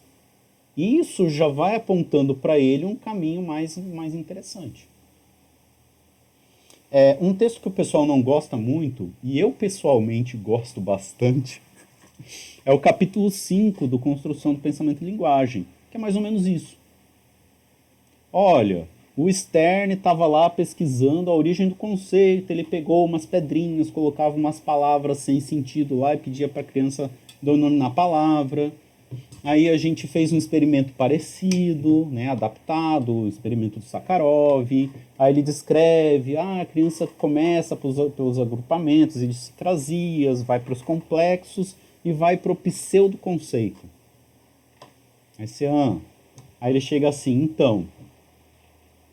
Isso já vai apontando para ele um caminho mais interessante. Um texto que o pessoal não gosta muito, e eu pessoalmente gosto bastante, é o capítulo 5 do Construção do Pensamento e Linguagem, que é mais ou menos isso. Olha, o Stern estava lá pesquisando a origem do conceito, ele pegou umas pedrinhas, colocava umas palavras sem sentido lá e pedia para a criança denominar a palavra. Aí a gente fez um experimento parecido, né, adaptado, o experimento do Sakharov. Aí ele descreve, a criança começa pelos agrupamentos, idiosincrasias, vai para os complexos e vai para o pseudo-conceito. Aí ele chega assim, então,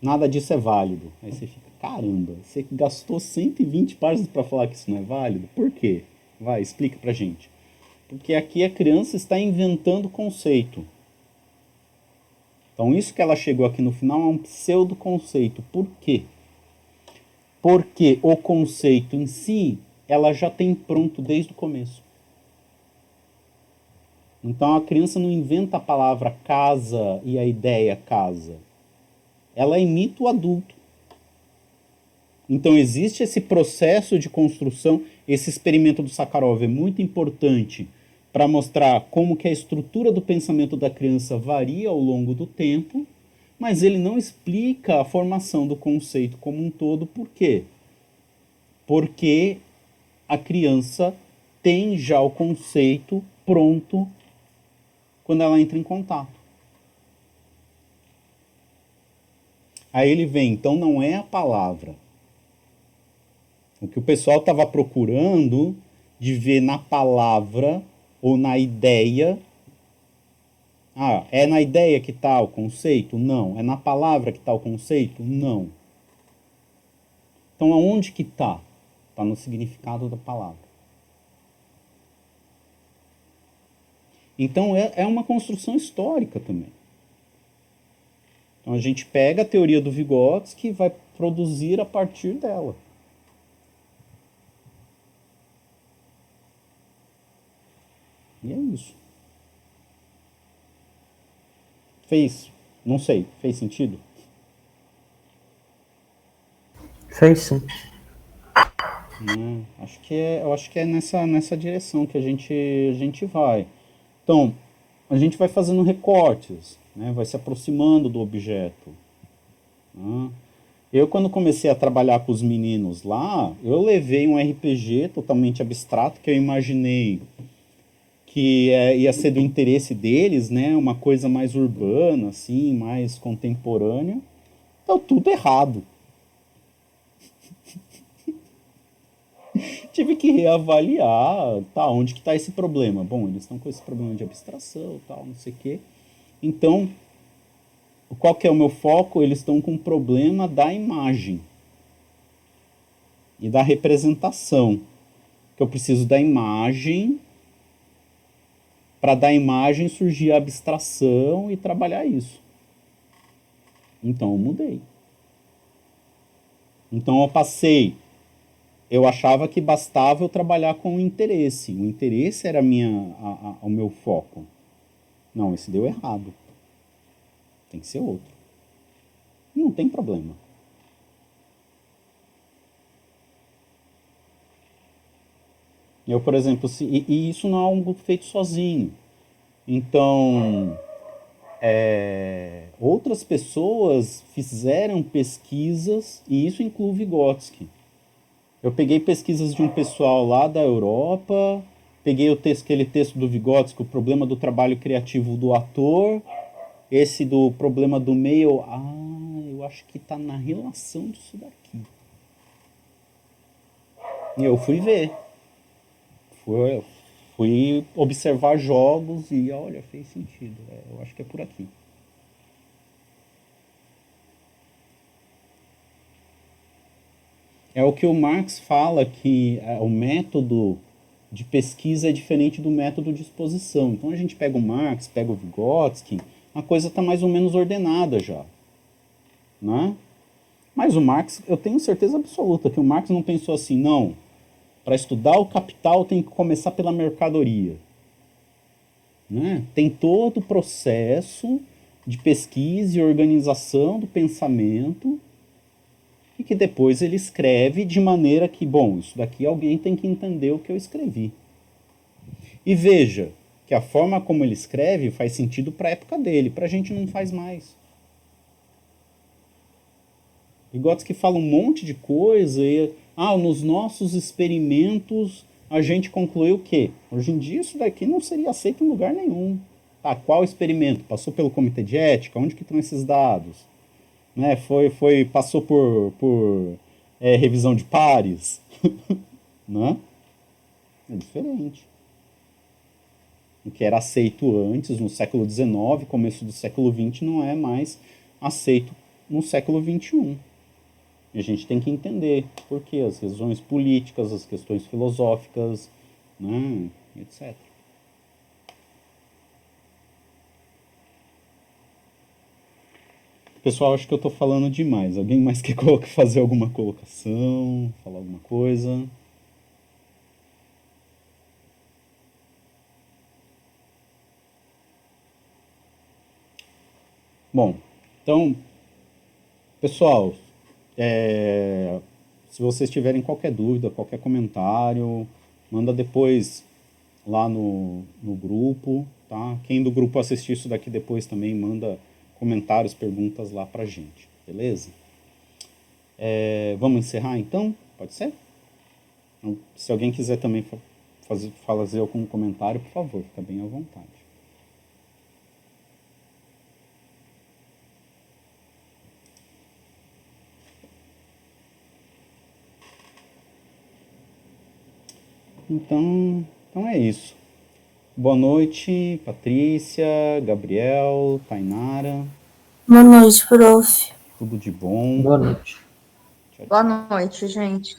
nada disso é válido. Aí você fica, caramba, você gastou 120 páginas para falar que isso não é válido? Por quê? Vai, explica pra gente. Porque aqui a criança está inventando conceito. Então isso que ela chegou aqui no final é um pseudo-conceito. Por quê? Porque o conceito em si, ela já tem pronto desde o começo. Então a criança não inventa a palavra casa e a ideia casa. Ela imita o adulto. Então existe esse processo de construção, esse experimento do Sakharov é muito importante para mostrar como que a estrutura do pensamento da criança varia ao longo do tempo, mas ele não explica a formação do conceito como um todo. Por quê? Porque a criança tem já o conceito pronto quando ela entra em contato. Aí ele vem, então não é a palavra. O que o pessoal estava procurando de ver na palavra ou na ideia. É na ideia que está o conceito? Não. É na palavra que está o conceito? Não. Então aonde que está? Está no significado da palavra. Então é uma construção histórica também. Então a gente pega a teoria do Vygotsky e vai produzir a partir dela. E é isso. Não sei, fez sentido? Fez sim. Eu acho que é nessa direção que a gente vai. Então, a gente vai fazendo recortes, né? Vai se aproximando do objeto. Né? Eu, quando comecei a trabalhar com os meninos lá, eu levei um RPG totalmente abstrato, que eu imaginei que ia ser do interesse deles, né? Uma coisa mais urbana, assim, mais contemporânea. Então, tudo errado. Tive que reavaliar, onde que está esse problema? Bom, eles estão com esse problema de abstração, tal, não sei o quê. Então, qual que é o meu foco? Eles estão com o problema da imagem. e da representação. Que eu preciso da imagem, para da imagem surgir a abstração e trabalhar isso. Então eu mudei. Então eu passei. Eu achava que bastava eu trabalhar com o interesse. O interesse era o meu foco. Não, esse deu errado. Tem que ser outro. Não tem problema. Eu, por exemplo, e isso não é algo feito sozinho. Então, outras pessoas fizeram pesquisas, e isso inclui o Vygotsky. Eu peguei pesquisas de um pessoal lá da Europa, peguei aquele texto do Vygotsky, o problema do trabalho criativo do ator, esse do problema do meio. Eu acho que está na relação disso daqui. E eu fui ver. Fui observar jogos e olha, fez sentido. Eu acho que é por aqui. É o que o Marx fala, que o método de pesquisa é diferente do método de exposição. Então a gente pega o Marx, pega o Vygotsky, a coisa está mais ou menos ordenada já. Né? Mas o Marx, eu tenho certeza absoluta que o Marx não pensou assim, não, para estudar o capital tem que começar pela mercadoria. Né? Tem todo o processo de pesquisa e organização do pensamento e que depois ele escreve de maneira que, bom, isso daqui alguém tem que entender o que eu escrevi. E veja que a forma como ele escreve faz sentido para a época dele, para a gente não faz mais. Vygotsky fala um monte de coisa e, nos nossos experimentos a gente concluiu que hoje em dia isso daqui não seria aceito em lugar nenhum. Tá, qual experimento? Passou pelo comitê de ética? Onde que estão esses dados? Né? Passou por revisão de pares? Né? É diferente. O que era aceito antes, no século XIX, começo do século XX, não é mais aceito no século XXI. E a gente tem que entender por quê, as razões políticas, as questões filosóficas, né, etc. Pessoal, acho que eu estou falando demais. Alguém mais quer fazer alguma colocação, falar alguma coisa? Bom, então, pessoal, se vocês tiverem qualquer dúvida, qualquer comentário, manda depois lá no grupo, tá? Quem do grupo assistir isso daqui depois também manda comentários, perguntas lá pra gente, beleza? Vamos encerrar então? Pode ser? Então, se alguém quiser também fazer algum comentário, por favor, fica bem à vontade. Então é isso. Boa noite, Patrícia, Gabriel, Tainara. Boa noite, prof. Tudo de bom. Boa noite. Tchau, tchau. Boa noite, gente.